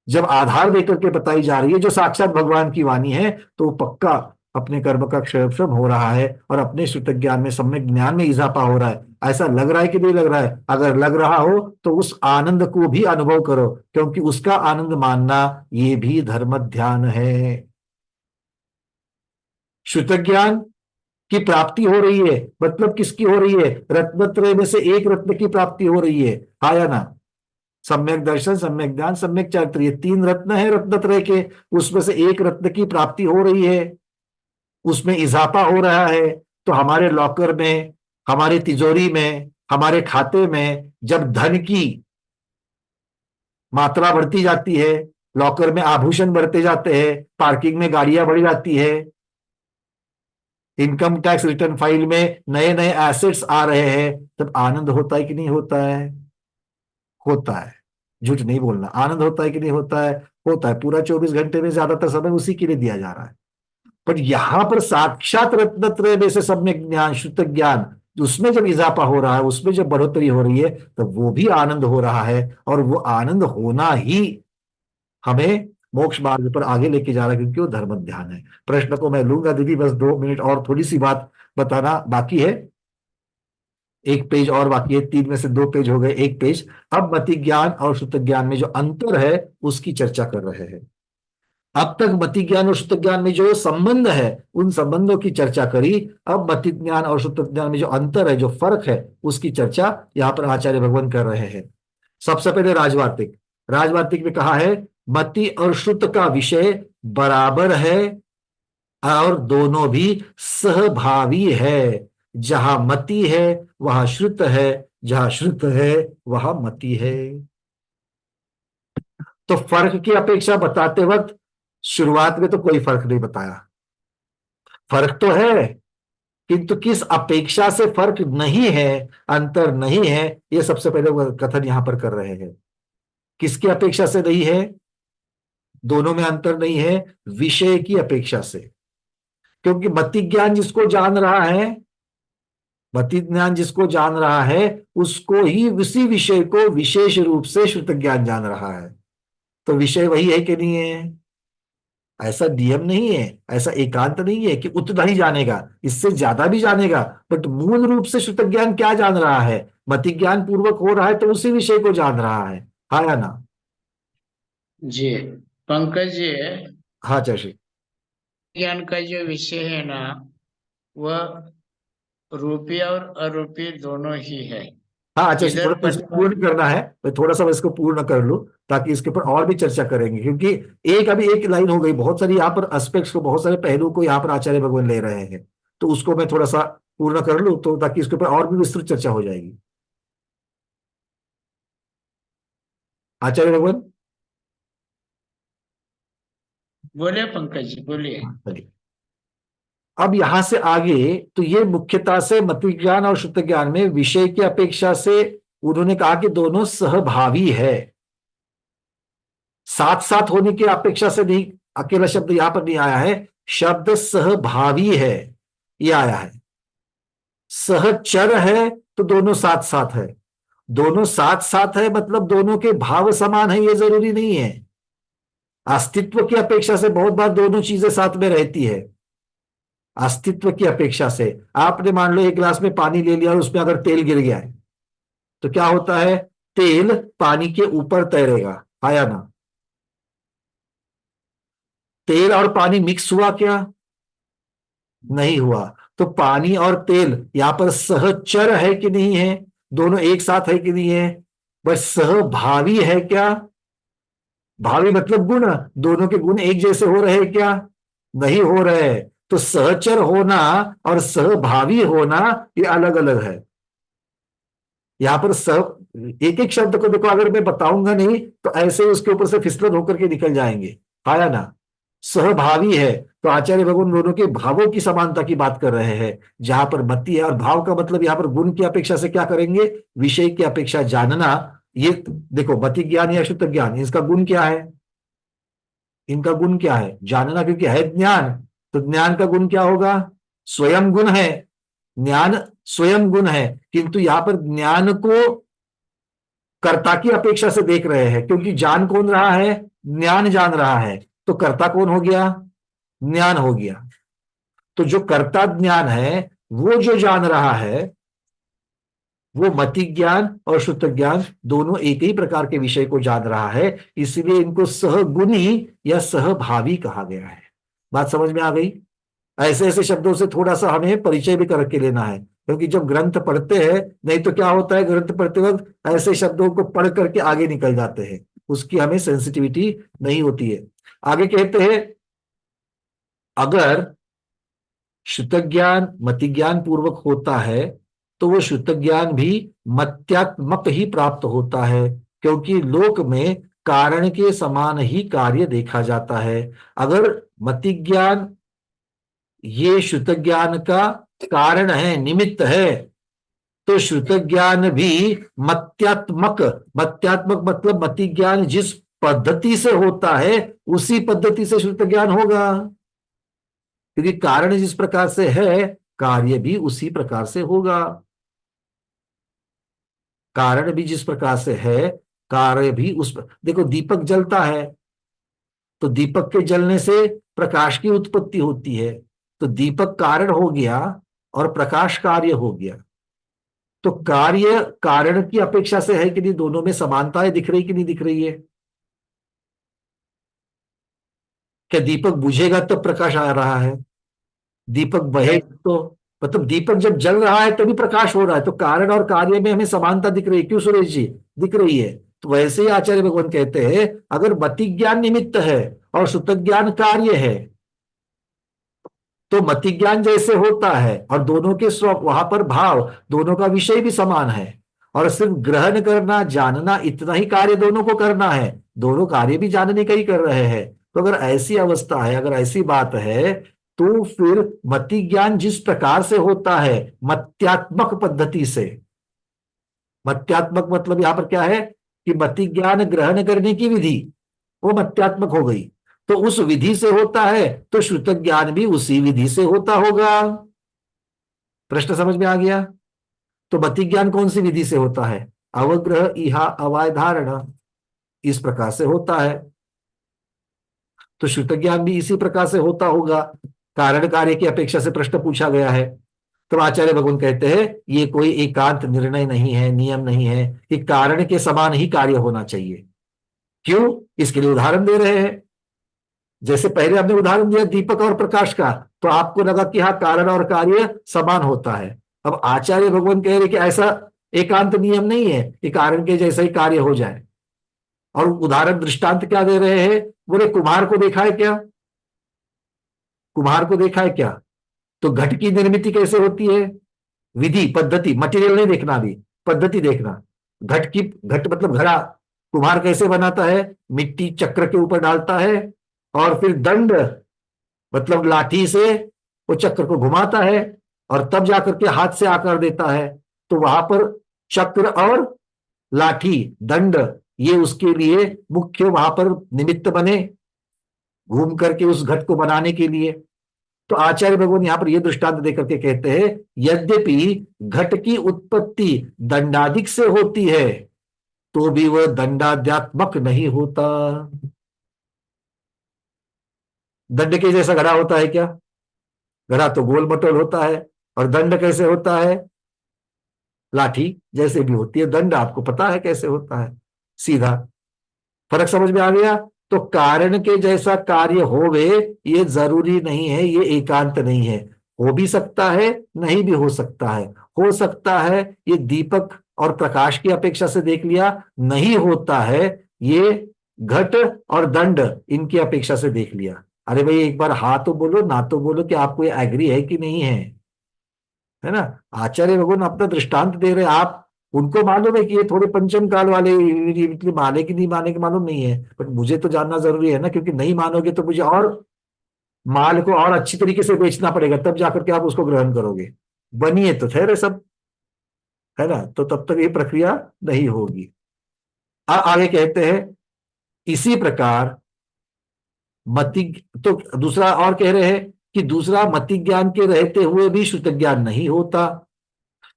जब आधार देकर के बताई जा रही है, जो साक्षात भगवान की वाणी है, तो पक्का अपने कर्म का क्षयक्षम हो रहा है और अपने श्रुत ज्ञान में, सम्यक ज्ञान में इजाफा हो रहा है। ऐसा लग रहा है कि नहीं लग रहा है? अगर लग रहा हो तो उस आनंद को भी अनुभव करो, क्योंकि उसका आनंद मानना ये भी धर्म ध्यान है। श्रुत ज्ञान की प्राप्ति हो रही है, मतलब किसकी हो रही है? रत्नत्रय में से एक रत्न की प्राप्ति हो रही है, हाँ या ना? सम्यक दर्शन, सम्यक ज्ञान, सम्यक चरित्र, ये तीन रत्न है रत्नत्रय के, उसमें से एक रत्न की प्राप्ति हो रही है, उसमें इजाफा हो रहा है। तो हमारे लॉकर में, हमारे तिजोरी में, हमारे खाते में जब धन की मात्रा बढ़ती जाती है, लॉकर में आभूषण बढ़ते जाते हैं, पार्किंग में गाड़ियां बढ़ जाती है, इनकम टैक्स रिटर्न फाइल में नए नए एसेट्स आ रहे हैं, तब आनंद होता है कि नहीं होता है? होता है, झूठ नहीं बोलना। आनंद होता है कि नहीं होता है? होता है। पूरा 24 घंटे में ज्यादातर समय उसी के लिए दिया जा रहा है। पर यहां पर साक्षात रत्नत्रय में से सम्यक ज्ञान, शुद्ध ज्ञान, उसमें जब इजाफा हो रहा है, उसमें जब बढ़ोतरी हो रही है, तो वो भी आनंद हो रहा है। और वो आनंद होना ही हमें मोक्ष मार्ग पर आगे लेके जा रहा है, क्योंकि वो धर्म ध्यान है। प्रश्न को मैं लूंगा दीदी, बस 2 मिनट और थोड़ी सी बात बताना बाकी है। एक पेज और बाकी है, 3 में से 2 पेज हो गए, एक पेज। अब मति ज्ञान और शुद्ध ज्ञान में जो अंतर है उसकी चर्चा कर रहे हैं। अब तक मति ज्ञान और शुद्ध ज्ञान में जो संबंध है उन संबंधों की चर्चा करी। अब मति ज्ञान और शुद्ध ज्ञान में जो अंतर है, जो फर्क है, उसकी चर्चा यहाँ पर आचार्य भगवान कर रहे हैं। सबसे पहले राजवार्तिक। राजवार्तिक में कहा है मति और श्रुत का विषय बराबर है और दोनों भी सहभावी है। जहां मति है वहां श्रुत है, जहां श्रुत है वहां मति है। तो फर्क की अपेक्षा बताते वक्त शुरुआत में तो कोई फर्क नहीं बताया। फर्क तो है, किंतु किस अपेक्षा से फर्क नहीं है, अंतर नहीं है, यह सबसे पहले वो कथन यहां पर कर रहे हैं। किसकी अपेक्षा से नहीं है, दोनों में अंतर नहीं है, विषय की अपेक्षा से। क्योंकि मति ज्ञान जिसको जान रहा है, मति ज्ञान जिसको जान रहा है, उसको ही उसी विषय को विशेष रूप से श्रुत ज्ञान जान रहा है। तो विषय वही है कि नहीं है? ऐसा नियम नहीं है, ऐसा एकांत नहीं है कि उतना ही जानेगा, इससे ज्यादा भी जानेगा। बट मूल रूप से श्रुत ज्ञान क्या जान रहा है? मति ज्ञान पूर्वक हो रहा है तो उसी विषय को जान रहा है। हाँ या ना? जी पंकज जी, हाँ चाची। ज्ञान का जो विषय है ना, वह रूपी और अरूपी दोनों ही है। हाँ अच्छा, इधर थोड़ा सा इसको पश्चिम। पूर्ण करना है, मैं थोड़ा सा इसको पूर्ण कर लूं ताकि इसके ऊपर और भी चर्चा करेंगे। क्योंकि एक अभी एक लाइन हो गई, बहुत सारी यहाँ पर एस्पेक्ट्स को, बहुत सारे पहलू को यहाँ पर आचार्य भगवान ले रहे हैं। तो उसको मैं थोड़ा सा पूर्ण कर लूं तो ताकि इसके ऊपर और भी विस्तृत चर्चा हो जाएगी। आचार्य भगवान। बोलिए पंकज जी, बोलिए। हाँ, चलिए। अब यहां से आगे तो ये मुख्यतः से मति ज्ञान और शुद्ध ज्ञान में विषय की अपेक्षा से उन्होंने कहा कि दोनों सहभावी है, साथ साथ होने की अपेक्षा से नहीं। अकेला शब्द यहां पर नहीं आया है, शब्द सहभावी है ये आया है। सहचर है तो दोनों साथ साथ है। दोनों साथ साथ है मतलब दोनों के भाव समान है ये जरूरी नहीं है। अस्तित्व की अपेक्षा से बहुत बार दोनों चीजें साथ में रहती है। अस्तित्व की अपेक्षा से आपने मान लो एक गिलास में पानी ले लिया और उसमें अगर तेल गिर गया है तो क्या होता है? तेल पानी के ऊपर तैरेगा, आया ना? तेल और पानी मिक्स हुआ क्या? नहीं हुआ। तो पानी और तेल यहां पर सहचर है कि नहीं है? दोनों एक साथ है कि नहीं है? बस सहभावी है क्या? भावी मतलब गुण, दोनों के गुण एक जैसे हो रहे हैं क्या? नहीं हो रहे। तो सहचर होना और सहभावी होना ये अलग अलग है। यहां पर सह, एक एक शब्द को देखो, अगर मैं बताऊंगा नहीं तो ऐसे उसके ऊपर से फिसलन होकर के निकल जाएंगे, आया ना? सहभावी है तो आचार्य भगवान दोनों के भावों की समानता की बात कर रहे हैं। जहां पर मति है और भाव का मतलब यहां पर गुण की अपेक्षा से क्या करेंगे? विषय की अपेक्षा जानना। ये देखो, मति ज्ञान या शुद्ध ज्ञान, इसका गुण क्या है? इनका गुण क्या है? जानना, क्योंकि है ज्ञान। तो ज्ञान का गुण क्या होगा? स्वयं गुण है। ज्ञान स्वयं गुण है, किंतु यहां पर ज्ञान को कर्ता की अपेक्षा से देख रहे हैं। क्योंकि जान कौन रहा है? ज्ञान जान रहा है। तो कर्ता कौन हो गया? ज्ञान हो गया। तो जो कर्ता ज्ञान है, वो जो जान रहा है, वो मति ज्ञान और शुद्ध ज्ञान दोनों एक ही प्रकार के विषय को जान रहा है। इसलिए इनको सहगुणी या सहभावी कहा गया है। बात समझ में आ गई? ऐसे ऐसे शब्दों से थोड़ा सा हमें परिचय भी करके लेना है, क्योंकि जब ग्रंथ पढ़ते हैं, नहीं तो क्या होता है, ग्रंथ पढ़ते वक्त ऐसे शब्दों को पढ़ करके आगे निकल जाते हैं, उसकी हमें सेंसिटिविटी नहीं होती है। आगे कहते हैं, अगर शुद्ध ज्ञान मति ज्ञान पूर्वक होता है तो वो शुद्ध ज्ञान भी मत्यात्मक ही प्राप्त होता है, क्योंकि लोक में कारण के समान ही कार्य देखा जाता है। अगर मति ज्ञान ये शुद्ध ज्ञान का कारण है, निमित्त है, तो शुद्ध ज्ञान भी मत्यात्मक, मत्यात्मक मतलब मति ज्ञान जिस पद्धति से होता है उसी पद्धति से शुद्ध ज्ञान होगा। क्योंकि कारण जिस प्रकार से है, कार्य भी उसी प्रकार से होगा। कारण भी जिस प्रकार से है, कार्य भी देखो, दीपक जलता है तो दीपक के जलने से प्रकाश की उत्पत्ति होती है। तो दीपक कारण हो गया और प्रकाश कार्य हो गया। तो कार्य कारण की अपेक्षा से है कि नहीं? दोनों में समानताएं दिख रही कि नहीं दिख रही है? क्या दीपक बुझेगा तब प्रकाश आ रहा है? दीपक नहीं, बहेगा तो, मतलब दीपक जब जल रहा है तभी प्रकाश हो रहा है, तो कारण और कार्य में हमें समानता दिख रही है, क्यों सुरेश जी? दिख रही है। तो वैसे ही आचार्य भगवान कहते हैं, अगर मति ज्ञान निमित्त है और सुत ज्ञान कार्य है, तो मति ज्ञान जैसे होता है और दोनों के स्व वहां पर भाव, दोनों का विषय भी समान है, और सिर्फ ग्रहण करना जानना इतना ही कार्य दोनों को करना है, दोनों कार्य भी जानने का ही कर रहे हैं। तो अगर ऐसी अवस्था है, अगर ऐसी बात है, तो फिर मति ज्ञान जिस प्रकार से होता है, मत्यात्मक पद्धति से, मत्यात्मक मतलब यहां पर क्या है कि मति ज्ञान ग्रहण करने की विधि, वो मत्यात्मक हो गई। तो उस विधि से होता है, तो श्रुत ज्ञान भी उसी विधि से होता होगा। प्रश्न समझ में आ गया? तो मति ज्ञान कौन सी विधि से होता है? अवग्रह इहा अवाय धारणा, इस प्रकार से होता है। तो श्रुत ज्ञान भी इसी प्रकार से होता होगा। कारण कार्य की अपेक्षा से प्रश्न पूछा गया है। तो आचार्य भगवान कहते हैं ये कोई एकांत निर्णय नहीं है, नियम नहीं है कि कारण के समान ही कार्य होना चाहिए। क्यों? इसके लिए उदाहरण दे रहे हैं। जैसे पहले हमने उदाहरण दिया दीपक और प्रकाश का, तो आपको लगा कि हाँ कारण और कार्य समान होता है। अब आचार्य भगवान कह रहे कि ऐसा एकांत नियम नहीं है कि कारण के जैसा ही कार्य हो जाए। और उदाहरण दृष्टांत क्या दे रहे हैं? बोले कुम्हार को देखा है क्या? कुम्हार को देखा है क्या? तो घट की निर्मित कैसे होती है? विधि पद्धति, मटेरियल नहीं देखना, अभी पद्धति देखना। घट की, घट मतलब घड़ा, कुम्हार कैसे बनाता है? मिट्टी चक्र के ऊपर डालता है, और फिर दंड मतलब लाठी से वो चक्र को घुमाता है, और तब जाकर के हाथ से आकार देता है। तो वहां पर चक्र और लाठी, दंड, ये उसके लिए मुख्य वहां पर निमित्त बने, घूम करके उस घट को बनाने के लिए। तो आचार्य भगवान यहां पर यह दृष्टांत देकर के कहते हैं, यद्यपि घट की उत्पत्ति दंडाधिक से होती है, तो भी वह दंडाध्यात्मक नहीं होता। दंड के जैसा घड़ा होता है क्या? घड़ा तो गोल मटोल होता है। और दंड कैसे होता है? लाठी जैसे भी होती है। दंड आपको पता है कैसे होता है, सीधा। फर्क समझ में आ गया? तो कारण के जैसा कार्य होवे, ये जरूरी नहीं है, ये एकांत नहीं है। हो भी सकता है, नहीं भी हो सकता है। हो सकता है ये दीपक और प्रकाश की अपेक्षा से देख लिया, नहीं होता है ये घट और दंड इनकी अपेक्षा से देख लिया। अरे भाई एक बार हाँ तो बोलो, ना तो बोलो कि आपको ये एग्री है कि नहीं है। है ना? आचार्य भगवान अपना दृष्टांत दे रहे हैं, आप उनको मालूम है कि ये थोड़े पंचम काल वाले, ये माने कि नहीं माने कि मालूम नहीं है, बट मुझे तो जानना जरूरी है ना, क्योंकि नहीं मानोगे तो मुझे और माल को और अच्छी तरीके से बेचना पड़ेगा, तब जाकर के आप उसको ग्रहण करोगे। बनिए तो ठहरे सब, है ना? तो तब तक ये प्रक्रिया नहीं होगी। आगे कहते हैं इसी प्रकार मति, तो दूसरा और कह रहे हैं कि दूसरा मति ज्ञान के रहते हुए भी श्रुत ज्ञान नहीं होता।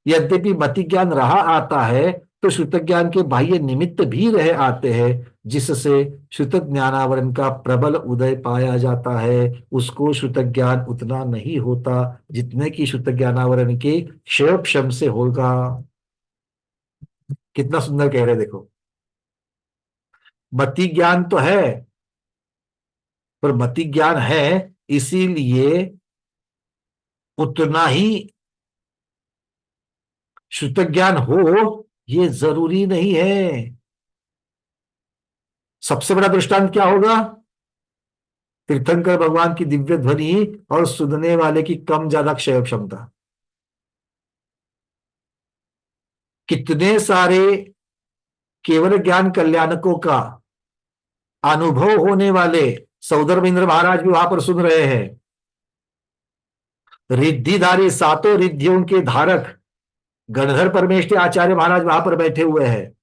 यद्यपि मति ज्ञान रहा आता है, तो श्रुत ज्ञान के बाह्य निमित्त भी रह आते हैं, जिससे श्रुत ज्ञानावरण का प्रबल उदय पाया जाता है। उसको श्रुत ज्ञान उतना नहीं होता जितने की श्रुत ज्ञानावरण के क्षय क्षम से होगा। कितना सुंदर कह रहे देखो। मति ज्ञान तो है, पर मति ज्ञान है इसीलिए उतना ही श्रुत ज्ञान हो, ये जरूरी नहीं है। सबसे बड़ा दृष्टांत क्या होगा? तीर्थंकर भगवान की दिव्य ध्वनि और सुनने वाले की कम ज्यादा क्षय क्षमता। कितने सारे केवल ज्ञान कल्याणकों का अनुभव होने वाले सौदर्भेंद्र महाराज भी वहां पर सुन रहे हैं। रिद्धिधारी सातों रिद्धियों के धारक गणधर परमेष्ठी आचार्य महाराज वहां पर बैठे हुए हैं।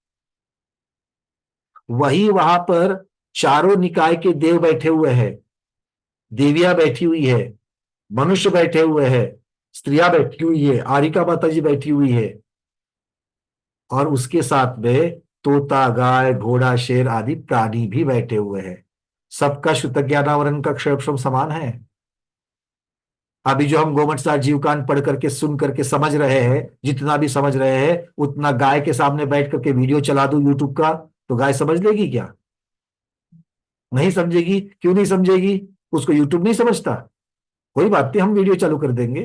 वही वहां पर चारों निकाय के देव बैठे हुए हैं, देवियां बैठी हुई है, मनुष्य बैठे हुए हैं, स्त्रियां बैठी हुई है, आरिका माता जी बैठी हुई है, और उसके साथ में तोता, गाय, घोड़ा, शेर आदि प्राणी भी बैठे हुए हैं। सबका शुद्ध ज्ञानावरण का क्षण समान है। अभी जो हम गोमट सार जीवकांड पढ़ करके सुन करके समझ रहे हैं, जितना भी समझ रहे हैं, उतना गाय के सामने बैठ करके वीडियो चला दो यूट्यूब का, तो गाय समझ लेगी क्या? नहीं समझेगी। क्यों नहीं समझेगी? उसको यूट्यूब नहीं समझता, कोई बात नहीं, हम वीडियो चालू कर देंगे,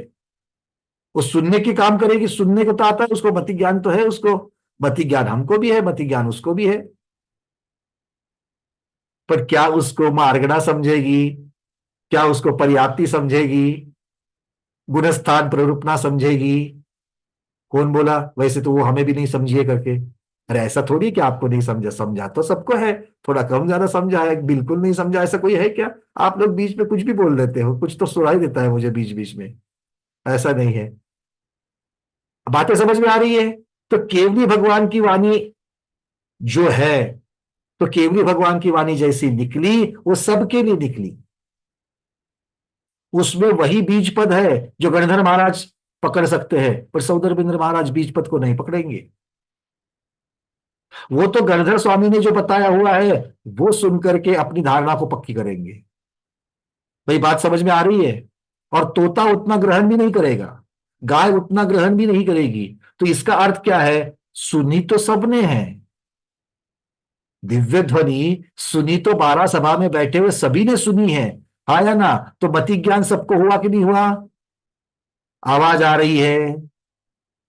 वो सुनने की काम करेगी, सुनने को तो आता है उसको, मति ज्ञान तो है उसको, मति ज्ञान हमको भी है, मति ज्ञान उसको भी है। पर क्या उसको मार्गणा समझेगी, क्या उसको पर्याप्ति समझेगी, गुणस्थान प्ररूपणा समझेगी? कौन बोला? वैसे तो वो हमें भी नहीं समझिए करके। अरे ऐसा थोड़ी कि आपको नहीं समझा, समझा तो सबको है, थोड़ा कम ज्यादा समझा है, बिल्कुल नहीं समझा, ऐसा कोई है क्या? आप लोग बीच में कुछ भी बोल देते हो, कुछ तो सुनाई देता है मुझे बीच बीच में, ऐसा नहीं है। बातें समझ में आ रही है? तो केवली भगवान की वाणी जो है, तो केवली भगवान की वाणी जैसी निकली वो सबके लिए निकली। उसमें वही बीज पद है जो गणधर महाराज पकड़ सकते हैं, पर सौदरबिंद्र महाराज बीज पद को नहीं पकड़ेंगे। वो तो गणधर स्वामी ने जो बताया हुआ है वो सुनकर के अपनी धारणा को पक्की करेंगे। भाई बात समझ में आ रही है? और तोता उतना ग्रहण भी नहीं करेगा, गाय उतना ग्रहण भी नहीं करेगी। तो इसका अर्थ क्या है? सुनी तो सबने है, दिव्य ध्वनि सुनी तो 12 सभा में बैठे हुए सभी ने सुनी है, हाँ या ना? तो मति ज्ञान सबको हुआ कि नहीं हुआ? आवाज आ रही है,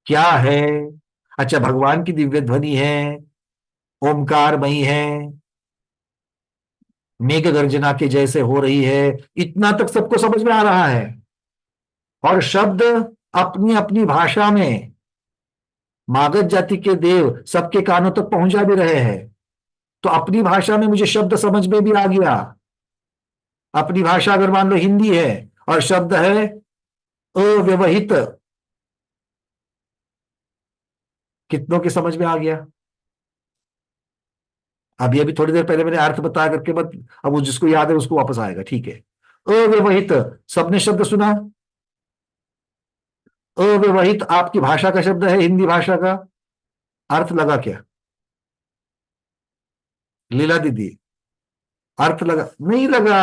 क्या है? अच्छा, भगवान की दिव्य ध्वनि है, ओमकारमयी है, मेघ गर्जना के जैसे हो रही है, इतना तक सबको समझ में आ रहा है। और शब्द अपनी अपनी भाषा में मागध जाति के देव सबके कानों तक पहुंचा भी रहे हैं। तो अपनी भाषा में मुझे शब्द समझ में भी आ गया। अपनी भाषा अगर मान लो हिंदी है और शब्द है अव्यवहित, कितनों की समझ में आ गया? अभी अभी थोड़ी देर पहले मैंने अर्थ बताया करके मत, अब वो जिसको याद है उसको वापस आएगा, ठीक है। अव्यवहित, सबने शब्द सुना? अव्यवहित आपकी भाषा का शब्द है, हिंदी भाषा का। अर्थ लगा क्या? लीला दीदी, अर्थ लगा नहीं लगा?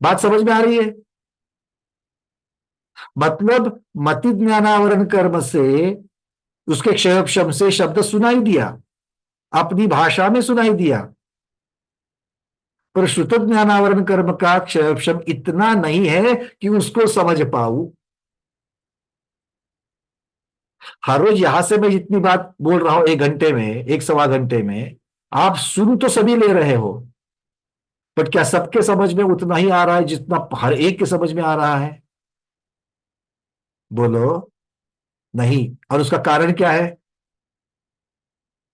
बात समझ में आ रही है? मतलब मति ज्ञानावरण कर्म से, उसके क्षयक्षम से शब्द सुनाई दिया, अपनी भाषा में सुनाई दिया, पर श्रुत ज्ञानावरण कर्म का क्षयक्षम इतना नहीं है कि उसको समझ पाऊं। हर रोज यहां से मैं जितनी बात बोल रहा हूं, 1 घंटे में, 1 सवा घंटे में, आप सुन तो सभी ले रहे हो, बट क्या सबके समझ में उतना ही आ रहा है जितना हर एक के समझ में आ रहा है? बोलो। नहीं। और उसका कारण क्या है?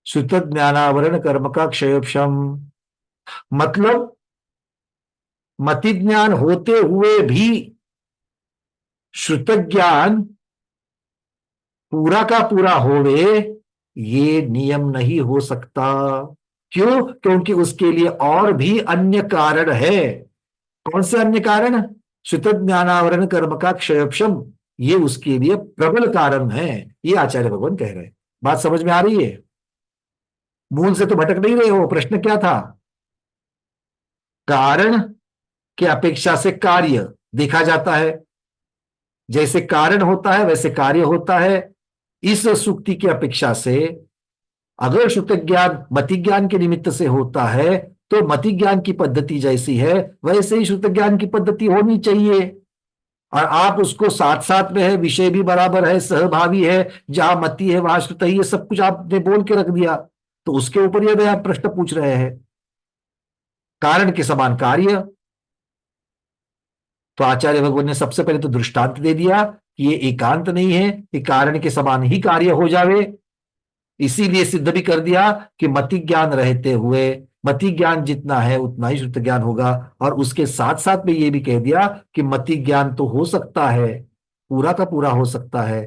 श्रुत ज्ञानावरण कर्म का क्षयक्षम, मतलब मति ज्ञान होते हुए भी श्रुत ज्ञान पूरा का पूरा होवे, ये नियम नहीं हो सकता। क्यों? क्योंकि उसके लिए और भी अन्य कारण है। कौन से अन्य कारण? श्रुत ज्ञानावरण कर्म का क्षयक्षम, ये उसके लिए प्रबल कारण है, ये आचार्य भगवान कह रहे हैं। बात समझ में आ रही है? मूल से तो भटक नहीं रहे हो। प्रश्न क्या था? कारण की अपेक्षा से कार्य देखा जाता है, जैसे कारण होता है वैसे कार्य होता है। इस सुक्ति की अपेक्षा से अगर श्रुत ज्ञान मति ज्ञान के निमित्त से होता है, तो मति ज्ञान की पद्धति जैसी है वैसे ही श्रुत ज्ञान की पद्धति होनी चाहिए। और आप उसको साथ साथ में है, विषय भी बराबर है, सहभावी है, जहां मति है वहां श्रुत है, ये सब कुछ आपने बोल के रख दिया, तो उसके ऊपर यदि आप प्रश्न पूछ रहे हैं, कारण के समान कार्य, तो आचार्य भगवान ने सबसे पहले तो दृष्टांत दे दिया कि ये एकांत नहीं है कि कारण के समान ही कार्य हो जावे। इसीलिए सिद्ध भी कर दिया कि मति ज्ञान रहते हुए मति ज्ञान जितना है उतना ही श्रुत ज्ञान होगा। और उसके साथ साथ में ये भी कह दिया कि मति ज्ञान तो हो सकता है, पूरा का पूरा हो सकता है,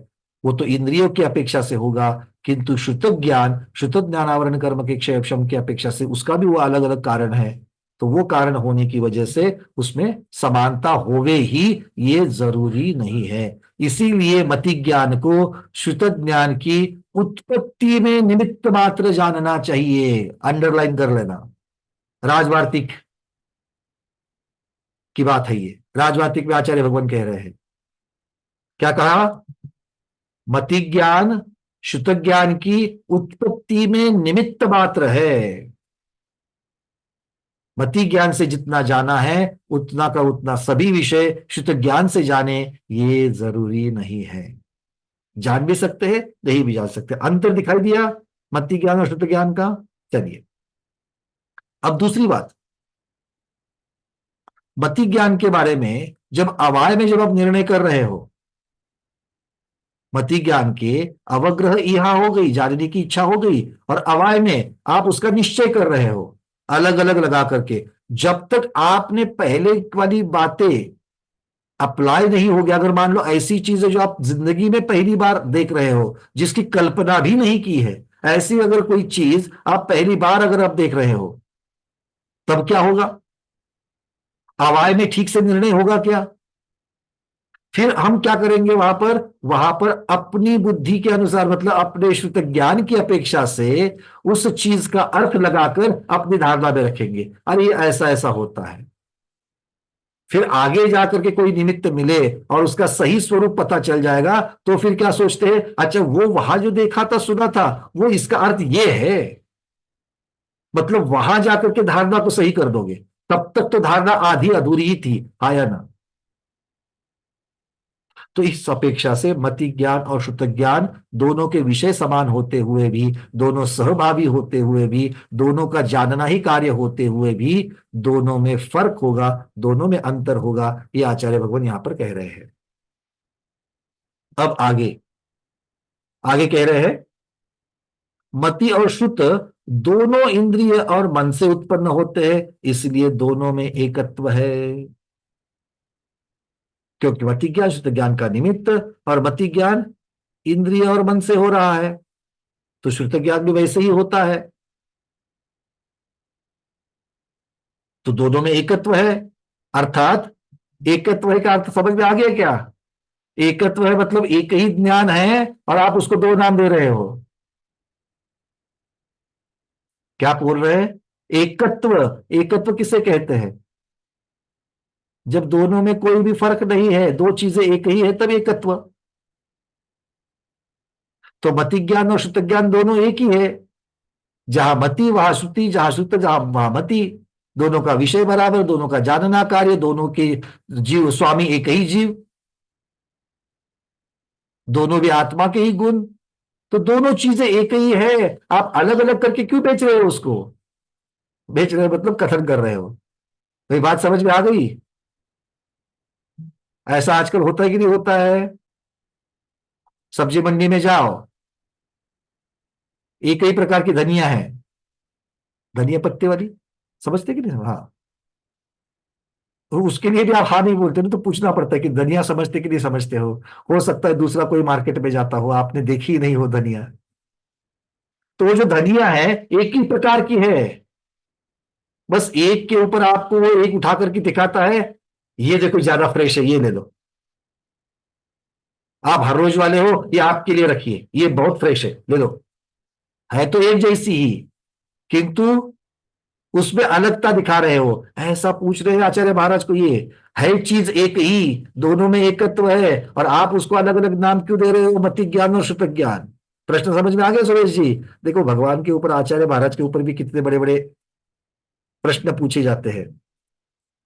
वो तो इंद्रियों की अपेक्षा से होगा, किंतु श्रुत ज्ञान श्रुत ज्ञानावरण कर्म के क्षयक्षम की अपेक्षा से उसका भी वो अलग अलग कारण है। तो वो कारण होने की वजह से उसमें समानता होवे ही ये जरूरी नहीं है। इसीलिए मति ज्ञान को श्रुत ज्ञान की उत्पत्ति में निमित्त मात्र जानना चाहिए। अंडरलाइन कर लेना, राजवार्तिक की बात है ये। राजवार्तिक में आचार्य भगवान कह रहे हैं, क्या कहा? मति ज्ञान श्रुत ज्ञान की उत्पत्ति में निमित्त मात्र है। मति ज्ञान से जितना जाना है उतना का उतना सभी विषय शुद्ध ज्ञान से जाने, ये जरूरी नहीं है। जान भी सकते हैं, नहीं भी जान सकते। अंतर दिखाई दिया मति ज्ञान और शुद्ध ज्ञान का। चलिए अब दूसरी बात, मति ज्ञान के बारे में जब अवाय में जब आप निर्णय कर रहे हो, मति ज्ञान के अवग्रह यहां हो गई, जानने की इच्छा हो गई, और अवाय में आप उसका निश्चय कर रहे हो अलग अलग लगा करके। जब तक आपने पहले वाली बातें अप्लाई नहीं हो गया, अगर मान लो ऐसी चीजें जो आप जिंदगी में पहली बार देख रहे हो, जिसकी कल्पना भी नहीं की है, ऐसी अगर कोई चीज आप पहली बार अगर आप देख रहे हो, तब क्या होगा? अवाय में ठीक से निर्णय होगा क्या? फिर हम क्या करेंगे वहां पर अपनी बुद्धि के अनुसार, मतलब अपने श्रुत ज्ञान की अपेक्षा से उस चीज का अर्थ लगाकर अपनी धारणा में रखेंगे, अरे ये ऐसा ऐसा होता है। फिर आगे जाकर के कोई निमित्त मिले और उसका सही स्वरूप पता चल जाएगा, तो फिर क्या सोचते हैं, अच्छा वो वहां जो देखा था सुना था वो इसका अर्थ ये है, मतलब वहां जाकर के धारणा को सही कर दोगे। तब तक तो धारणा आधी अधूरी ही थी, हाँ या ना? तो इस अपेक्षा से मति ज्ञान और शुद्ध ज्ञान दोनों के विषय समान होते हुए भी, दोनों सहभागी होते हुए भी, दोनों का जानना ही कार्य होते हुए भी, दोनों में फर्क होगा, दोनों में अंतर होगा, ये आचार्य भगवान यहां पर कह रहे हैं। अब आगे आगे कह रहे हैं, मति और श्रुत दोनों इंद्रिय और मन से उत्पन्न होते हैं, इसलिए दोनों में एकत्व है। क्योंकि मति ज्ञान शुद्ध ज्ञान का निमित्त, और मति ज्ञान इंद्रिय और मन से हो रहा है, तो शुद्ध ज्ञान भी वैसे ही होता है, तो दोनों में एकत्व है। अर्थात एकत्व है का अर्थ समझ में आ गया क्या? एकत्व है मतलब एक ही ज्ञान है और आप उसको दो नाम दे रहे हो। क्या बोल रहे हैं? एकत्व, एकत्व किसे कहते हैं? जब दोनों में कोई भी फर्क नहीं है, दो चीजें एक ही है, तब एकत्व। तो मति ज्ञान और शुद्ध ज्ञान दोनों एक ही है, जहां मति वहां श्रुति, जहां श्रुत जहां वहां मति, दोनों का विषय बराबर, दोनों का जानना कार्य, दोनों के जीव स्वामी एक ही जीव, दोनों भी आत्मा के ही गुण, तो दोनों चीजें एक ही है। आप अलग अलग करके क्यों बेच रहे हो उसको? बेच रहे हो मतलब कथन कर रहे हो। तो ये बात समझ में आ गई? ऐसा आजकल होता है कि नहीं होता है? सब्जी मंडी में जाओ, एक ही प्रकार की धनिया है, धनिया पत्ते वाली, समझते कि नहीं? हाँ, तो उसके लिए भी आप हाँ नहीं बोलते ना, तो पूछना पड़ता है कि धनिया समझते कि नहीं समझते हो सकता है दूसरा कोई मार्केट में जाता हो, आपने देखी ही नहीं हो धनिया। तो वो जो धनिया है एक ही प्रकार की है, बस एक के ऊपर आपको वो एक उठा करके दिखाता है, ये देखो ज्यादा फ्रेश है, ये ले लो। आप हर रोज वाले हो, ये आपके लिए रखिए, ये बहुत फ्रेश है, ले लो। है तो एक जैसी ही, किंतु उसमें अलगता दिखा रहे हो, ऐसा पूछ रहे हैं आचार्य महाराज को। ये है चीज एक ही, दोनों में एकत्व है, और आप उसको अलग अलग नाम क्यों दे रहे हो, मति ज्ञान और शुद्ध ज्ञान? प्रश्न समझ में आ गया सुरेश जी? देखो भगवान के ऊपर, आचार्य महाराज के ऊपर भी कितने बड़े बड़े प्रश्न पूछे जाते हैं।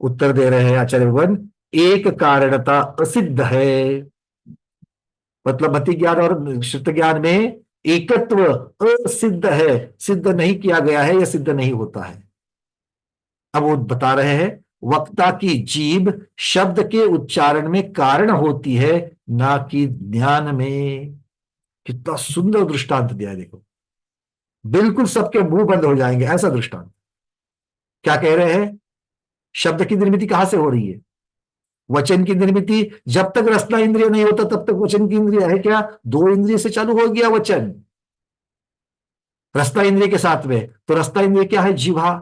उत्तर दे रहे हैं आचार्य भगवान, एक कारणता असिद्ध है, मतलब मति ज्ञान और शुद्ध ज्ञान में एकत्व असिद्ध है, सिद्ध नहीं किया गया है, या सिद्ध नहीं होता है। अब वो बता रहे हैं, वक्ता की जीभ शब्द के उच्चारण में कारण होती है, ना कि ज्ञान में। कितना सुंदर दृष्टांत दिया है, देखो, बिल्कुल सबके मुंह बंद हो जाएंगे ऐसा दृष्टांत। क्या कह रहे हैं? शब्द की निर्मिति कहां से हो रही है? वचन की निर्मिति जब तक रसना इंद्रिय नहीं होता तब तक वचन की इंद्रिय है क्या? दो इंद्रिय से चालू हो गया वचन, रसना इंद्रिय के साथ में। तो रसना इंद्रिय क्या है? जीवा।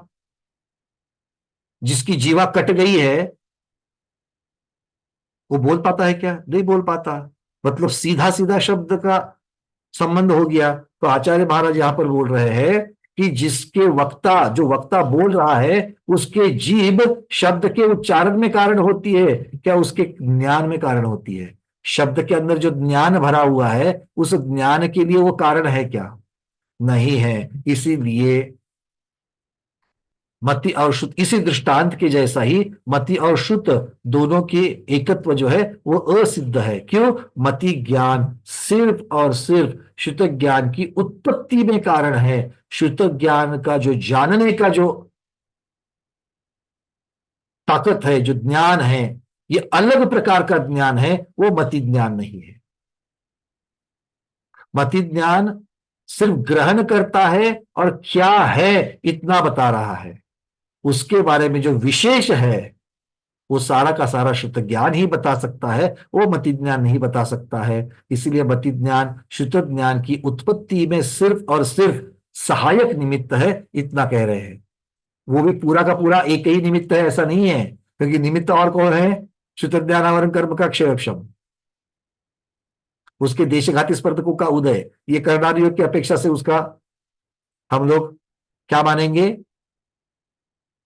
जिसकी जीवा कट गई है वो बोल पाता है क्या? नहीं बोल पाता। मतलब सीधा सीधा शब्द का संबंध हो गया। तो आचार्य महाराज यहां पर बोल रहे हैं कि जिसके वक्ता, जो वक्ता बोल रहा है, उसके जीभ शब्द के उच्चारण में कारण होती है क्या? उसके ज्ञान में कारण होती है। शब्द के अंदर जो ज्ञान भरा हुआ है, उस ज्ञान के लिए वो कारण है क्या? नहीं है। इसीलिए मति और श्रुत, इसी दृष्टांत के जैसा ही मति और श्रुत दोनों के एकत्व जो है वो असिद्ध है। क्यों? मति ज्ञान सिर्फ और सिर्फ श्रुत ज्ञान की उत्पत्ति में कारण है। श्रुत ज्ञान का जो जानने का जो ताकत है, जो ज्ञान है, ये अलग प्रकार का ज्ञान है, वो मति ज्ञान नहीं है। मति ज्ञान सिर्फ ग्रहण करता है और क्या है इतना बता रहा है। उसके बारे में जो विशेष है वो सारा का सारा शुद्ध ज्ञान ही बता सकता है, वो मति ज्ञान नहीं बता सकता है। इसीलिए मति ज्ञान शुद्ध ज्ञान की उत्पत्ति में सिर्फ और सिर्फ सहायक निमित्त है, इतना कह रहे हैं। वो भी पूरा का पूरा एक ही निमित्त है ऐसा नहीं है, क्योंकि निमित्त और कौन है? शुद्ध ज्ञान आवरण कर्म का क्षयक्षम, उसके देशघाती स्पर्धकों का उदय, ये करणारी योग की अपेक्षा से उसका हम लोग क्या मानेंगे?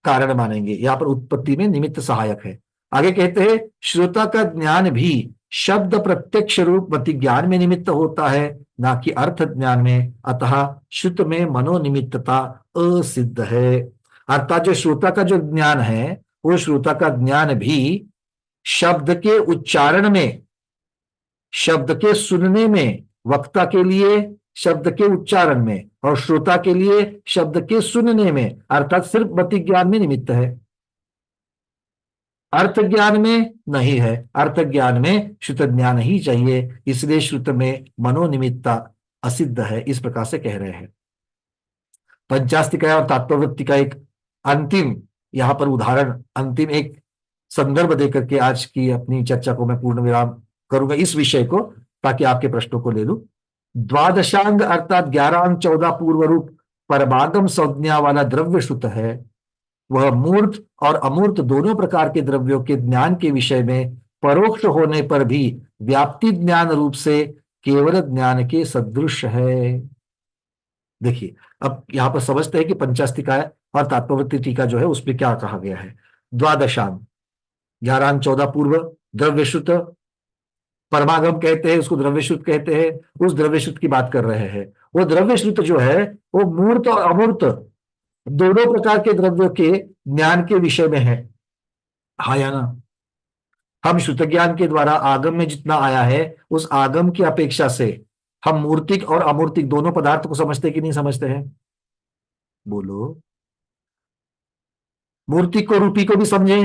कारण मानेंगे। यहां पर उत्पत्ति में निमित्त सहायक है। आगे कहते हैं श्रोता का ज्ञान भी शब्द प्रत्यक्ष रूप मति ज्ञान में निमित्त होता है, ना कि अर्थ ज्ञान में। अतः श्रुत में मनोनिमित्तता असिद्ध है। अर्थात जो श्रोता का जो ज्ञान है, वो श्रोता का ज्ञान भी शब्द के उच्चारण में, शब्द के सुनने में, वक्ता के लिए शब्द के उच्चारण में और श्रोता के लिए शब्द के सुनने में, अर्थात सिर्फ मति ज्ञान में निमित्त है, अर्थ ज्ञान में नहीं है। अर्थ ज्ञान में श्रुत ज्ञान ही चाहिए, इसलिए श्रुत में मनोनिमित्ता असिद्ध है, इस प्रकार से कह रहे हैं। पंचास्तिका और तात्ववृत्ति का एक अंतिम यहां पर उदाहरण, अंतिम एक संदर्भ देकर के आज की अपनी चर्चा को मैं पूर्ण विराम करूंगा इस विषय को, ताकि आपके प्रश्नों को ले लूं। द्वादशांग अर्थात 11 अंग 14 पूर्व रूप परमागम संज्ञा वाला द्रव्य श्रुत है। वह मूर्त और अमूर्त दोनों प्रकार के द्रव्यों के ज्ञान के विषय में परोक्ष होने पर भी व्याप्ति ज्ञान रूप से केवल ज्ञान के सदृश है। देखिए, अब यहां पर समझते हैं कि पंचास्तिकाय और तात्ववृत्ति टीका जो है उसमें क्या कहा गया है। द्वादशांग 11 अंग 14 पूर्व द्रव्य श्रुत, परमागम कहते हैं उसको, द्रव्य श्रुत कहते हैं। उस द्रव्य श्रुत की बात कर रहे हैं। वो द्रव्य श्रुत जो है वो मूर्त और अमूर्त दोनों प्रकार के द्रव्यों के ज्ञान के विषय में है। हाँ या ना? हम श्रुत ज्ञान के द्वारा आगम में जितना आया है, उस आगम की अपेक्षा से हम मूर्तिक और अमूर्तिक दोनों पदार्थ को समझते कि नहीं समझते हैं? बोलो। मूर्तिक को रूपी को भी समझे।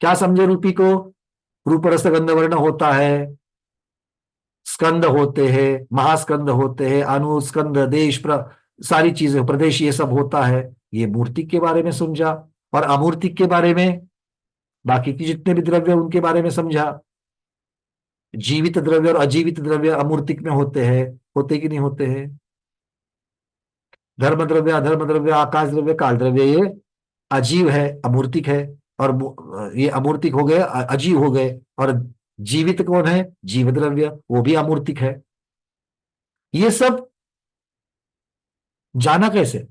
क्या समझे रूपी को? रूप रस गंध वर्ण होता है, स्कंद होते हैं, महास्कंद होते हैं, अनुस्कंद, देश सारी चीजें, प्रदेश, ये सब होता है। ये मूर्तिक के बारे में समझा। और अमूर्तिक के बारे में बाकी की जितने भी द्रव्य उनके बारे में समझा। जीवित द्रव्य और अजीवित द्रव्य अमूर्तिक में होते हैं, होते कि नहीं होते हैं? धर्म द्रव्य, अधर्म द्रव्य, आकाश द्रव्य, काल द्रव्य, ये अजीव है, अमूर्तिक है। और ये अमूर्तिक हो गए, अजीव हो गए। और जीवित कौन है? जीव द्रव्य, वो भी अमूर्तिक है। ये सब जाना कैसे?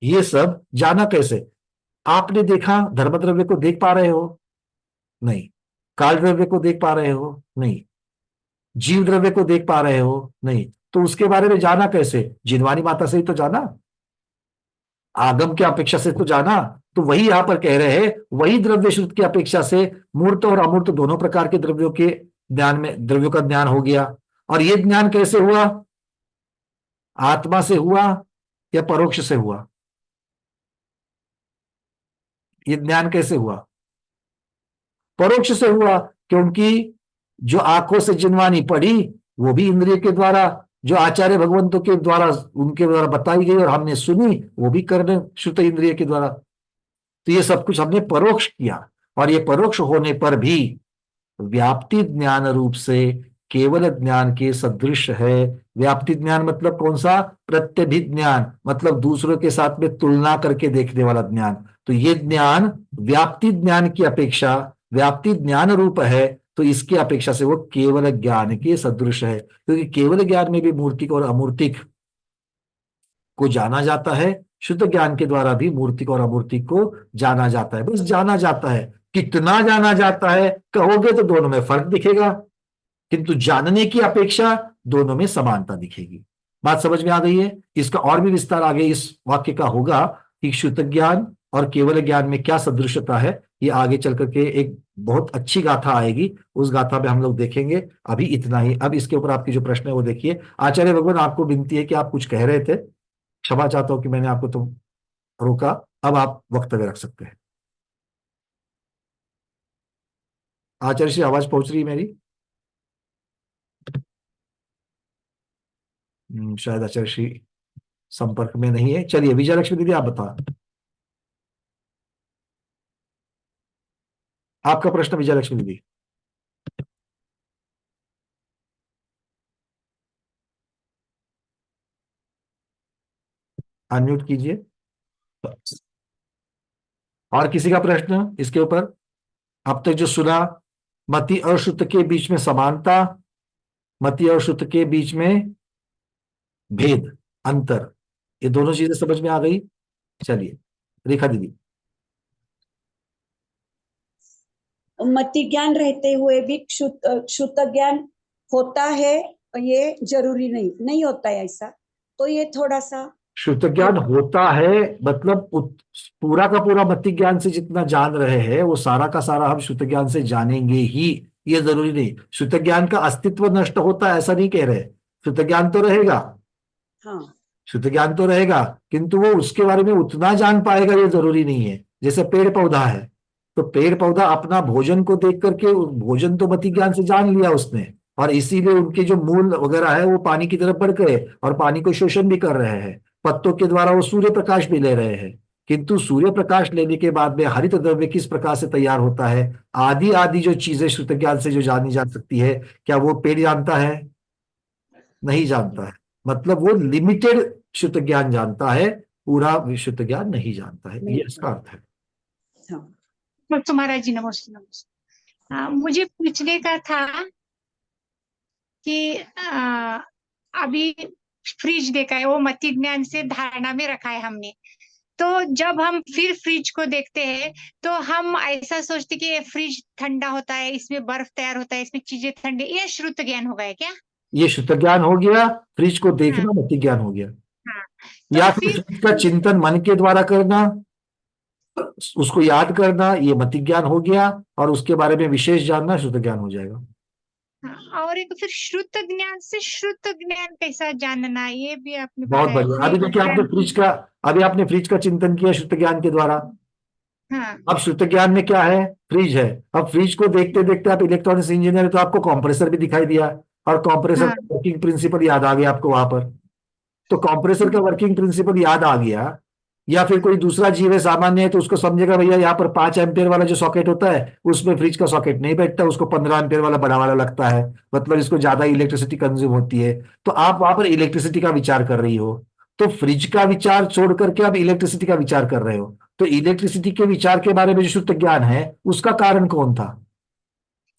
ये सब जाना कैसे? आपने देखा, धर्म द्रव्य को देख पा रहे हो? नहीं। काल द्रव्य को देख पा रहे हो? नहीं। जीव द्रव्य को देख पा रहे हो? नहीं। तो उसके बारे में जाना कैसे? जिनवानी माता से ही तो जाना, आगम की अपेक्षा से तो जाना। तो वही यहां पर कह रहे हैं, वही द्रव्य श्रुत की अपेक्षा से मूर्त और अमूर्त दोनों प्रकार के द्रव्यों के ज्ञान में, द्रव्यों का ज्ञान हो गया। और यह ज्ञान कैसे हुआ? आत्मा से हुआ या परोक्ष से हुआ? ये ज्ञान कैसे हुआ? परोक्ष से हुआ, क्योंकि जो आंखों से जिनवानी पड़ी वो भी इंद्रिय के द्वारा, जो आचार्य भगवंतों के द्वारा, उनके द्वारा बताई गई और हमने सुनी, वो भी कर्ण श्रुत इंद्रिय के द्वारा। तो ये सब कुछ हमने परोक्ष किया। और ये परोक्ष होने पर भी व्याप्ति ज्ञान रूप से केवल ज्ञान के सदृश है। व्याप्ति ज्ञान मतलब कौन सा? प्रत्यभिज्ञान, मतलब दूसरों के साथ में तुलना करके देखने वाला ज्ञान। तो ये ज्ञान व्याप्ति ज्ञान की अपेक्षा, व्याप्ति ज्ञान रूप है, तो इसकी अपेक्षा से वो केवल ज्ञान के सदृश है। क्योंकि केवल ज्ञान में भी मूर्तिक और अमूर्तिक को जाना जाता है, शुद्ध ज्ञान के द्वारा भी मूर्तिक और अमूर्तिक को जाना जाता है। बस जाना जाता है। कितना जाना जाता है कहोगे तो दोनों में फर्क दिखेगा, किंतु जानने की अपेक्षा दोनों में समानता दिखेगी। बात समझ में आ गई है? इसका और भी विस्तार आगे इस वाक्य का होगा कि श्रुत ज्ञान और केवल ज्ञान में क्या सदृशता है, ये आगे चल करके एक बहुत अच्छी गाथा आएगी, उस गाथा में हम लोग देखेंगे। अभी इतना ही। अब इसके ऊपर आपकी जो प्रश्न है वो देखिए। आचार्य भगवान, आपको विनती है कि आप कुछ कह रहे थे, क्षमा चाहता हूं कि मैंने आपको तो रोका। अब आप वक्तव्य रख सकते हैं। आचार्य श्री, आवाज पहुंच रही है मेरी? शायद आचार्य श्री संपर्क में नहीं है। चलिए विजय लक्ष्मी दीदी, आप बताओ आपका प्रश्न। विजय लक्ष्मी दीदी, अनम्यूट कीजिए। और किसी का प्रश्न इसके ऊपर? अब तक जो सुना, मति और श्रुत के बीच में समानता, मति और श्रुत के बीच में भेद, अंतर, ये दोनों चीजें समझ में आ गई? चलिए रेखा दीदी। मति ज्ञान रहते हुए भी क्षुत ज्ञान होता है, ये जरूरी नहीं होता है ऐसा, तो ये थोड़ा सा। शुद्ध ज्ञान होता है मतलब पूरा का पूरा मति ज्ञान से जितना जान रहे हैं वो सारा का सारा हम शुद्ध ज्ञान से जानेंगे ही, ये जरूरी नहीं। शुद्ध ज्ञान का अस्तित्व नष्ट होता है ऐसा नहीं कह रहे। शुद्ध ज्ञान तो रहेगा, हाँ, शुद्ध ज्ञान तो रहेगा, किंतु वो उसके बारे में उतना जान पाएगा ये जरूरी नहीं है। जैसे पेड़ पौधा है, तो पेड़ पौधा अपना भोजन को देख करके भोजन तो मति ज्ञान से जान लिया उसने, और इसीलिए उनके जो मूल वगैरह है वो पानी की तरफ बढ़ गए और पानी को शोषण भी कर रहे हैं। पत्तों के द्वारा वो सूर्य प्रकाश भी ले रहे हैं, किंतु सूर्य प्रकाश लेने के बाद में हरित द्रव्य किस प्रकार से तैयार होता है, आदि आदि जो चीजें श्रुत ज्ञान से जो जानी जा सकती है, क्या वो पेड़ जानता है? नहीं जानता है। मतलब वो लिमिटेड शुद्ध ज्ञान जानता है, पूरा विशुद्ध ज्ञान नहीं जानता है, ये इसका अर्थ है। हाँ। तुम्हारा जी, नमस्ते नमस्ते। मुझे पूछने का था कि अभी फ्रिज देखा है, वो मति ज्ञान से धारणा में रखा है हमने, तो जब हम फिर फ्रिज को देखते हैं तो हम ऐसा सोचते कि ये फ्रिज ठंडा होता है, इसमें बर्फ तैयार होता है, इसमें चीजें ठंडी, ये श्रुत ज्ञान होगा क्या? ये शुद्ध ज्ञान हो गया, फ्रिज को देखना हाँ, मति ज्ञान हो गया। हाँ। या तो फिर फिर फ्रिज का चिंतन मन के द्वारा करना, उसको याद करना, ये मति ज्ञान हो गया, और उसके बारे में विशेष जानना शुद्ध ज्ञान हो जाएगा। हाँ, और एक फिर श्रुत ज्ञान से श्रुत ज्ञान कैसा जानना, ये भी आपने बहुत बताया बढ़िया। कि अभी देखिए आपने फ्रिज का, अभी आपने फ्रिज का चिंतन किया शुद्ध ज्ञान के द्वारा। हाँ, अब शुद्ध ज्ञान में क्या है? फ्रिज है। अब फ्रिज को देखते देखते आप इलेक्ट्रॉनिक्स इंजीनियर है, तो आपको कंप्रेसर भी दिखाई दिया, और कंप्रेसर हाँ, का वर्किंग प्रिंसिपल याद आ गया आपको वहां पर। तो कंप्रेसर का वर्किंग प्रिंसिपल याद आ गया। या फिर कोई दूसरा जीव है, सामान्य है, तो उसको समझेगा भैया यहाँ पर 5 एम्पियर वाला जो सॉकेट होता है उसमें फ्रिज का सॉकेट नहीं बैठता, उसको 15 एम्पियर वाला बड़ा वाला लगता है, मतलब इसको ज्यादा इलेक्ट्रिसिटी कंज्यूम होती है। तो आप वहां पर इलेक्ट्रिसिटी का विचार कर रही हो, तो फ्रिज का विचार छोड़ करके आप इलेक्ट्रिसिटी का विचार कर रहे हो। तो इलेक्ट्रिसिटी के विचार के बारे में जो शुद्ध ज्ञान है उसका कारण कौन था?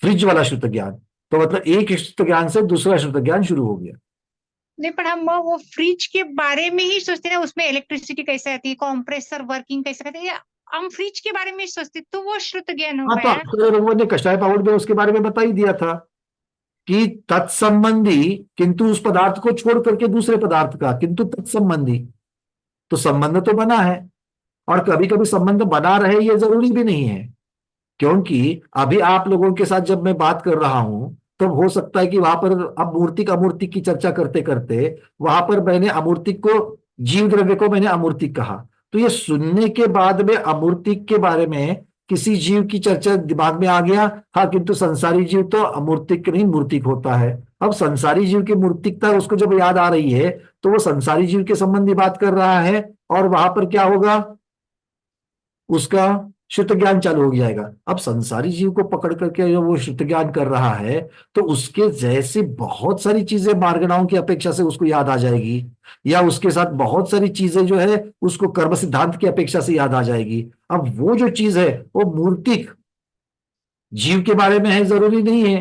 फ्रिज वाला शुद्ध ज्ञान। तो मतलब एक शुद्ध ज्ञान से दूसरा शुद्ध ज्ञान शुरू हो गया। नहीं, पर हम वो फ्रिज के बारे में ही सोचते हैं, उसमें इलेक्ट्रिसिटी कैसे आती है, कंप्रेसर वर्किंग कैसे करते हैं, हम फ्रिज के बारे में ही सोचते, तो वो श्रुत ज्ञान हो हाँ, तो गया। अक्षय भगवान ने कषाय पाउडर में उसके बारे में बता ही दिया था कि तत्संबंधी, किंतु उस पदार्थ को छोड़ करके दूसरे पदार्थ का, किंतु तत्संबंधी। तो संबंध तो बना है, और कभी कभी संबंध बना रहे ये जरूरी भी नहीं है, क्योंकि अभी आप लोगों के साथ जब मैं बात कर रहा हूं तो हो सकता है कि वहां पर अब मूर्तिक अमूर्तिक की चर्चा करते करते वहां पर मैंने अमूर्तिक को, जीव द्रव्य को मैंने अमूर्तिक कहा, तो ये सुनने के बाद में अमूर्तिक के बारे में किसी जीव की चर्चा दिमाग में आ गया। हाँ, किंतु संसारी जीव तो अमूर्तिक नहीं मूर्तिक होता है। अब संसारी जीव की मूर्तिकता उसको जब याद आ रही है तो वो संसारी जीव के संबंधी बात कर रहा है, और वहां पर क्या होगा, उसका शुद्ध ज्ञान चालू हो जाएगा। अब संसारी जीव को पकड़ करके जो वो शुद्ध ज्ञान कर रहा है, तो उसके जैसे बहुत सारी चीजें मार्गणाओं की अपेक्षा से उसको याद आ जाएगी, या उसके साथ बहुत सारी चीजें जो है उसको कर्म सिद्धांत की अपेक्षा से याद आ जाएगी। अब वो जो चीज है वो मूर्तिक जीव के बारे में है जरूरी नहीं है,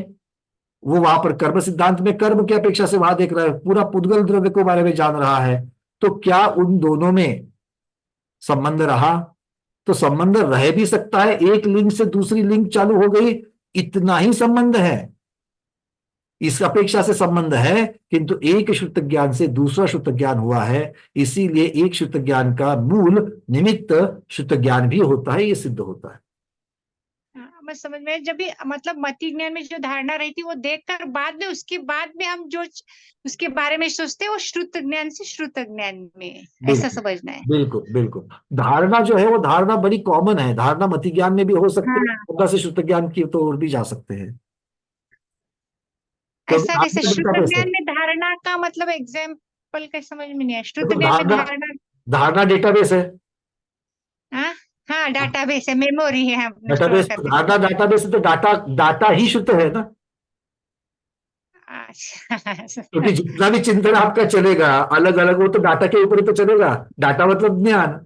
वो वहां पर कर्म सिद्धांत में कर्म की अपेक्षा से वहां देख रहा है, पूरा पुद्गल द्रव्य के बारे में जान रहा है। तो क्या उन दोनों में संबंध रहा? तो संबंध रह भी सकता है, एक लिंक से दूसरी लिंक चालू हो गई, इतना ही संबंध है। इस अपेक्षा से संबंध है, किंतु एक शुद्ध ज्ञान से दूसरा शुद्ध ज्ञान हुआ है, इसीलिए एक शुद्ध ज्ञान का मूल निमित्त शुद्ध ज्ञान भी होता है, ये सिद्ध होता है। हाँ, मैं समझ में, जब भी मतलब मति ज्ञान में जो धारणा रही थी वो देखकर बाद में, उसके बाद में हम जो उसके बारे में सोचते हैं वो श्रुत ज्ञान से श्रुत ज्ञान में, ऐसा बिल्कुल समझना है। बिल्कुल बिल्कुल। धारणा जो है वो धारणा बड़ी कॉमन है, धारणा मति ज्ञान में भी हो सकती है, हाँ, धारणा से शुद्ध ज्ञान की तो और भी जा सकते हैं, क्योंकि ऐसा कैसे धारणा श्रुत डेटाबेस है। ज्ञान में धारणा का मतलब एग्जाम्पल का समझ में नहीं है, श्रुत देखो ज्ञान में धारणा, धारणा। धारणा डेटाबेस है। हाँ हाँ, डाटाबेस है, मेमोरी है, अपने स्टोर डेटाबेस, करने धारणा की। डेटाबेस है, तो डाटा, डाटा ही शुद्ध है ना, क्योंकि अच्छा। जितना भी चिंतन आपका चलेगा अलग अलग, वो तो डाटा के ऊपर ही तो चलेगा। डाटा मतलब ज्ञान,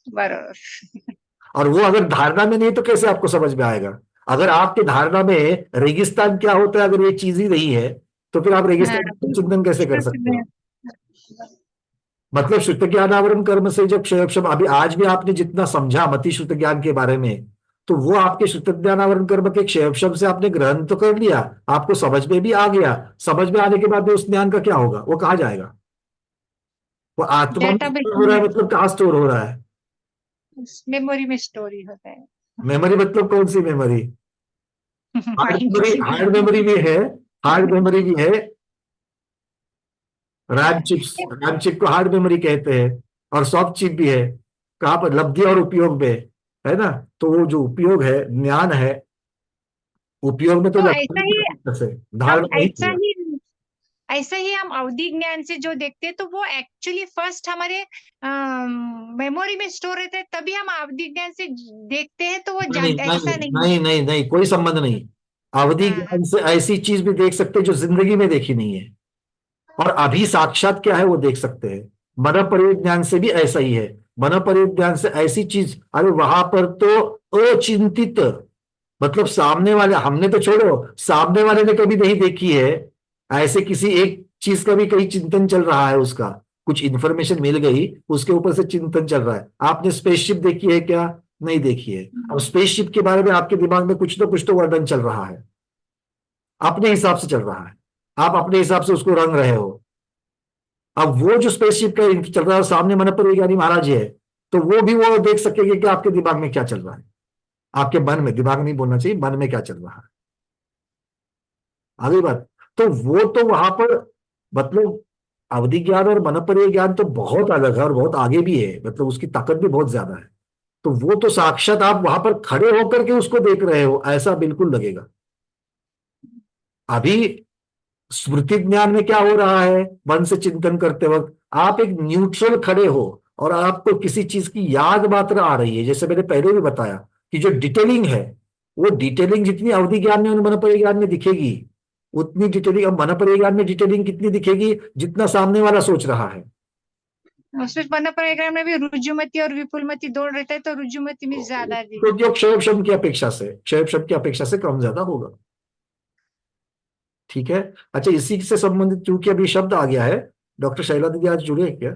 बरोबर। और वो अगर धारणा में नहीं तो कैसे आपको समझ में आएगा। अगर आपके धारणा में रेगिस्तान क्या होता है अगर ये चीज ही नहीं है, तो फिर आप हाँ, रेगिस्तान का चिंतन कैसे कर श्रुत सकते हो। ज्ञान। मतलब शुद्ध ज्ञान आवरण कर्म से जब क्षयक्षम, अभी आज भी आपने जितना समझा मति शुद्ध ज्ञान के बारे में, तो वो आपके शुद्ध ज्ञान आवरण कर्म के क्षयक्षम से आपने ग्रहण तो कर लिया, आपको समझ में भी आ गया। समझ में आने के बाद में उस ज्ञान का क्या होगा, वो कहाँ जाएगा, वो आत्मा में डेटाबेस स्टोर हो रहा है, में, मतलब कहाँ स्टोर हो रहा है। मेमोरी में स्टोरी होता है। मेमोरी मतलब कौन सी मेमोरी, हार्ड माइंड मेमोरी, की। हार्ड मेमोरी भी है, हार्ड मेमोरी भी है, रैम चिप्स, रैम चिप को हार्ड मेमोरी कहते हैं, और सॉफ्ट चिप भी है। कहाँ पर, लब्धि और उपयोग में, है ना। तो वो जो उपयोग है ज्ञान है, उपयोग में तो तो ऐसा ही लब्धि से हम धारणा नहीं ऐसा है। ही ऐसा ही हम अवधि ज्ञान से जो देखते हैं तो वो एक्चुअली फर्स्ट हमारे मेमोरी में स्टोर रहता है, तभी हम अवधि ज्ञान से देखते हैं, तो वो नहीं जानते, नहीं ऐसा नहीं। नहीं नहीं नहीं, कोई संबंध नहीं। अवधि हाँ ज्ञान से ऐसी चीज भी देख सकते हैं जो जिंदगी में देखी नहीं है, और अभी साक्षात क्या है वो देख सकते हैं। मन परिज्ञान से भी ऐसा ही है। मन परिज्ञान से ऐसी चीज, अरे वहां पर तो अचिंतित, मतलब सामने वाले, हमने तो छोड़ो, सामने वाले ने कभी नहीं देखी है, ऐसे किसी एक चीज का भी कहीं चिंतन चल रहा है, उसका कुछ इंफॉर्मेशन मिल गई, उसके ऊपर से चिंतन चल रहा है। आपने स्पेसशिप देखी है क्या, नहीं देखी है। अब स्पेसशिप के बारे में आपके दिमाग में कुछ तो वर्णन चल रहा है, अपने हिसाब से चल रहा है, आप अपने हिसाब से उसको रंग रहे हो। अब वो जो स्पेसशिप का चल रहा है, सामने मन पर वैज्ञानिक महाराज जी है, तो वो भी वो देख सकेंगे कि आपके दिमाग में क्या चल रहा है, आपके मन में, दिमाग नहीं बोलना चाहिए, मन में क्या चल रहा है। अगली बात, तो वो तो वहां पर, मतलब अवधि ज्ञान और मनोपरीय ज्ञान तो बहुत अलग है और बहुत आगे भी है, मतलब उसकी ताकत भी बहुत ज्यादा है। तो वो तो साक्षात आप वहां पर खड़े होकर के उसको देख रहे हो ऐसा बिल्कुल लगेगा। अभी स्मृति ज्ञान में क्या हो रहा है, मन से चिंतन करते वक्त आप एक न्यूट्रल खड़े हो, और आपको किसी चीज की याद मात्र आ रही है, जैसे मैंने पहले भी बताया कि जो डिटेलिंग है, वो डिटेलिंग जितनी अवधि ज्ञान में और मनोपरि ज्ञान में दिखेगी, उतनी डिटेलिंग, अब मनोपरि ज्ञान में डिटेलिंग कितनी दिखेगी, जितना सामने वाला सोच रहा है। उसमें मन परिग्रह में भी रुजुमति और विपुलमति दौड़ रहता है, तो रुजुमति में ज्यादा तो जो क्षयक्षम की अपेक्षा से, क्षयक्षम की अपेक्षा से कम ज्यादा होगा। ठीक है। अच्छा, इसी से संबंधित चूंकि अभी शब्द आ गया है, डॉक्टर शैला दीदी आज जुड़े हैं क्या।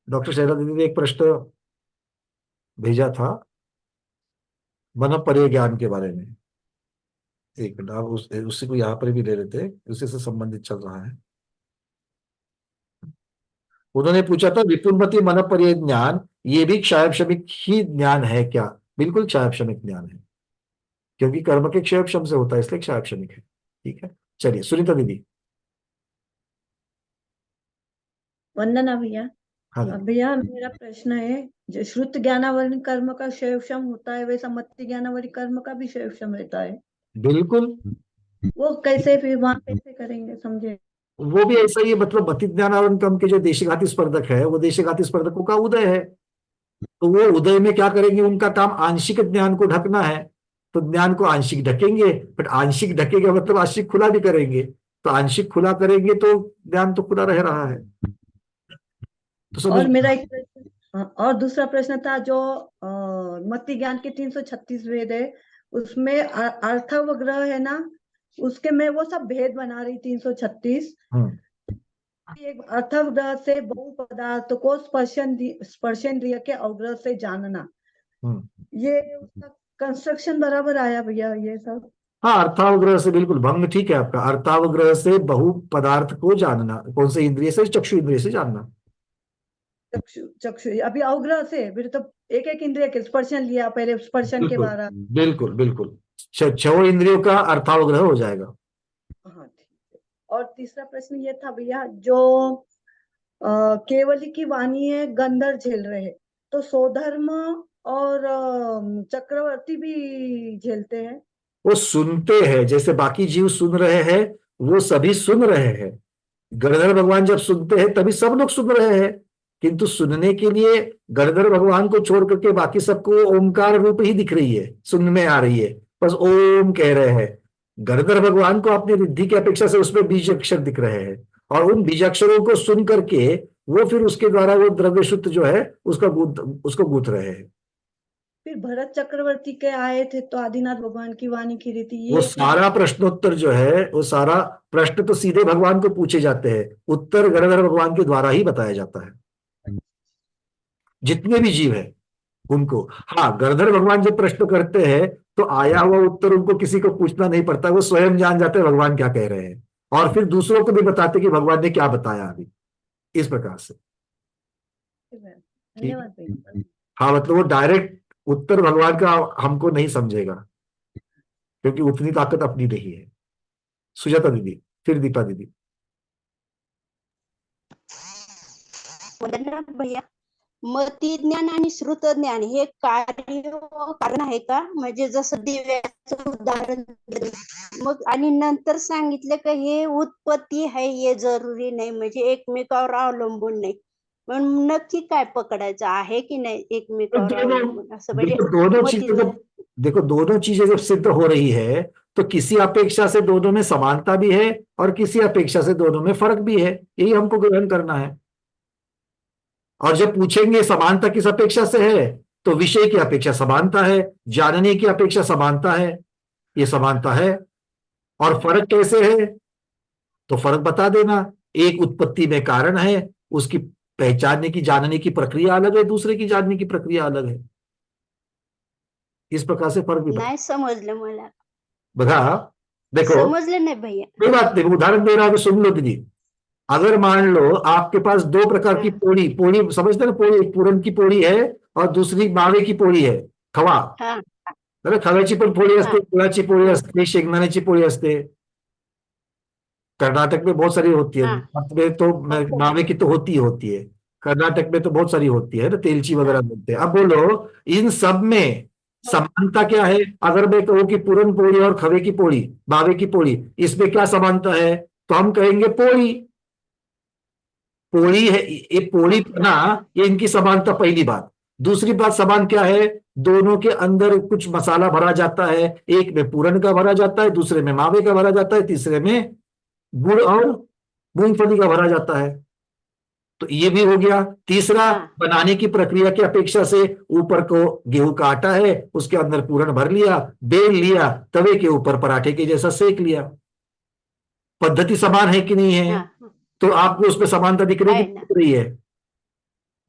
डॉक्टर शैला दीदी ने एक प्रश्न भेजा था मनोपरि ज्ञान के बारे में। एक मिनट, आप उसी को यहाँ पर भी ले लेते हैं, उसी से संबंधित चल रहा है। उन्होंने पूछा था विपुलमति मनोपरि ज्ञान ये भी क्षयक्षमिक ही ज्ञान है क्या। बिल्कुल क्षयक्षमिक ज्ञान है, क्योंकि कर्म के क्षयक्षम से होता है, इसलिए क्षयक्षमिक है। ठीक है, चलिए सुनीता दीदी। वंदना भैया। हाँ दीदी। भैया मेरा प्रश्न है, जो श्रुत ज्ञानावरण कर्म का क्षयक्षम होता है वैसा मत्ति ज्ञानावरी कर्म का भी क्षयक्षम रहता है, बिल्कुल, वो कैसे फिर वहां कैसे करेंगे, समझे। वो भी ऐसा ही है, मतलब मति ज्ञानावरण कर्म के जो देशघाती स्पर्धक है, वो देशघाती स्पर्धकों का उदय है, तो वो उदय में क्या करेंगे, उनका काम आंशिक ज्ञान को ढकना है, तो ज्ञान को आंशिक ढकेंगे, बट आंशिक ढकेगा मतलब आंशिक खुला भी करेंगे, तो आंशिक खुला करेंगे तो ज्ञान तो खुला रह रहा है। तो समझ, और मेरा एक प्रश्न, और दूसरा प्रश्न था जो मत्ति ज्ञान के 336 वेद है, उसमें अर्थवग्रह है ना, उसके में वो सब भेद बना रही 336। हम्म एक अर्थवग्रह से बहु पदार्थ को स्पर्शेंद्रिय के अवग्रह से जानना, हम्म ये उसका कंस्ट्रक्शन बराबर आया भैया ये सब। हाँ, अर्थावग्रह से बिल्कुल भंग ठीक है आपका। अर्थावग्रह से बहु पदार्थ को जानना, कौन से इंद्रिय से? चक्षु इंद्रिय से जानना। चक्षु चक्षु अभी अवग्रह से फिर तो एक एक इंद्रिय के स्पर्शन लिया, पहले स्पर्शन के बिल्कुल बारे। बिल्कुल बिल्कुल, छह इंद्रियों का अर्थावग्रह हो जाएगा। हाँ ठीक है। और तीसरा प्रश्न ये था भैया, जो केवली की वाणी है गंधर्व झेल रहे हैं, तो सोधर्म और चक्रवर्ती भी झेलते हैं। वो सुनते हैं, जैसे बाकी जीव सुन रहे हैं, वो सभी सुन रहे हैं। गणधर भगवान जब सुनते हैं तभी सब लोग सुन रहे हैं, किंतु सुनने के लिए गणधर भगवान को छोड़ करके बाकी सबको ओमकार रूप ही दिख रही है, सुन में आ रही है, बस ओम कह रहे हैं। गणधर भगवान को अपनी रिद्धि की अपेक्षा से उसमें बीज अक्षर दिख रहे हैं, और उन बीजाक्षरों को सुन करके वो फिर उसके द्वारा वो द्रव्य शुद्ध जो है उसको गूंथ रहे हैं। फिर भरत चक्रवर्ती के आए थे तो आदिनाथ भगवान की वाणी की रीति वो ये क्या? सारा प्रश्नोत्तर जो है, वो सारा प्रश्न तो सीधे भगवान को पूछे जाते हैं, उत्तर गणधर भगवान के द्वारा ही बताया जाता है, जितने भी जीव है उनको। हाँ, गणधर भगवान जब प्रश्न करते हैं तो आया हुआ उत्तर उनको किसी को पूछना नहीं पड़ता, वो स्वयं जान जाते हैं भगवान क्या कह रहे हैं, और फिर दूसरों को भी बताते कि भगवान ने क्या बताया अभी, इस प्रकार से। ठीक धन्यवाद है। भैया। हाँ, मतलब वो डायरेक्ट उत्तर भगवान का हमको नहीं समझेगा, क्योंकि उतनी ताकत अपनी नहीं है। सुजाता दीदी, फिर दीपा दीदी। वंदना भैया, मती ज्ञान आणि श्रुत ज्ञान हे कार्य कारण आहे का? म्हणजे जसं दिव्याचं उदाहरण दिलं, मग आणि नंतर सांगितलं की हे उत्पत्ती आहे, हे जरुरी नाही, म्हणजे एकमेकावर अवलंबून नाही, पण नक्की काय पकडायचं आहे की नाही एकमेकावर दोनों, अवलंबून, असं म्हणजे देखो दोनों मती चीजें ज्ञान। जब देखो दोनों चीजें जब सिद्ध हो रही है, तो किसी अपेक्षा से दोनों में समानता भी है और किसी अपेक्षा से दोनों में फर्क भी है, यही हमको ग्रहण करना है। और जब पूछेंगे समानता किस अपेक्षा से है, तो विषय की अपेक्षा समानता है, जानने की अपेक्षा समानता है, ये समानता है। और फर्क कैसे है, तो फर्क बता देना। एक उत्पत्ति में कारण है, उसकी पहचानने की जानने की प्रक्रिया अलग है, दूसरे की जानने की प्रक्रिया अलग है, इस प्रकार से फर्क भी बता। नाही समजलं मला, बघा, देखो समजलं नाही भैया। कोई बात नहीं, उदाहरण दे रहा हूं, सुन लो दीदी। अगर मान लो आपके पास दो प्रकार की हाँ पोड़ी पोड़ी समझते ना, पोड़ी, एक पूरन की पोड़ी है और दूसरी मावे की पोड़ी है, खवा, हाँ खव्याची पण पोळी असते, हाँ गुळाची पोळी हाँ असते, शेंगदाण्याची पोळी असते। कर्नाटक में बहुत सारी होती है, हाँ नॉर्थ में तो हो मावे की तो होती ही होती है, कर्नाटक में तो बहुत सारी होती है ना, तेलची वगैरह हाँ बोलते हैं। अब बोलो इन सब में हो समानता क्या है? अगर मैं कहूँ कि पूरन पोड़ी और खवे की पोड़ी, मावे की पोड़ी, इसमें क्या समानता है? तो हम कहेंगे पोड़ी, पोड़ी है ये, पोड़ी हाँ बना, ये इनकी समानता, पहली बात। दूसरी बात, समान क्या है? दोनों के अंदर कुछ मसाला भरा जाता है, एक में पूरन का भरा जाता है, दूसरे में मावे का भरा जाता है, तीसरे में गुड़ और मूंगफली का भरा जाता है। तो ये भी हो गया। तीसरा, हाँ बनाने की प्रक्रिया की अपेक्षा से ऊपर को गेहूं का आटा है, उसके अंदर पूरन भर लिया, बेल लिया, तवे के ऊपर पराठे के जैसा सेक लिया। पद्धति समान है कि नहीं है? हाँ हाँ, तो आपको उसमें समानता दिख रही है आहे कि ना, दिख रही है?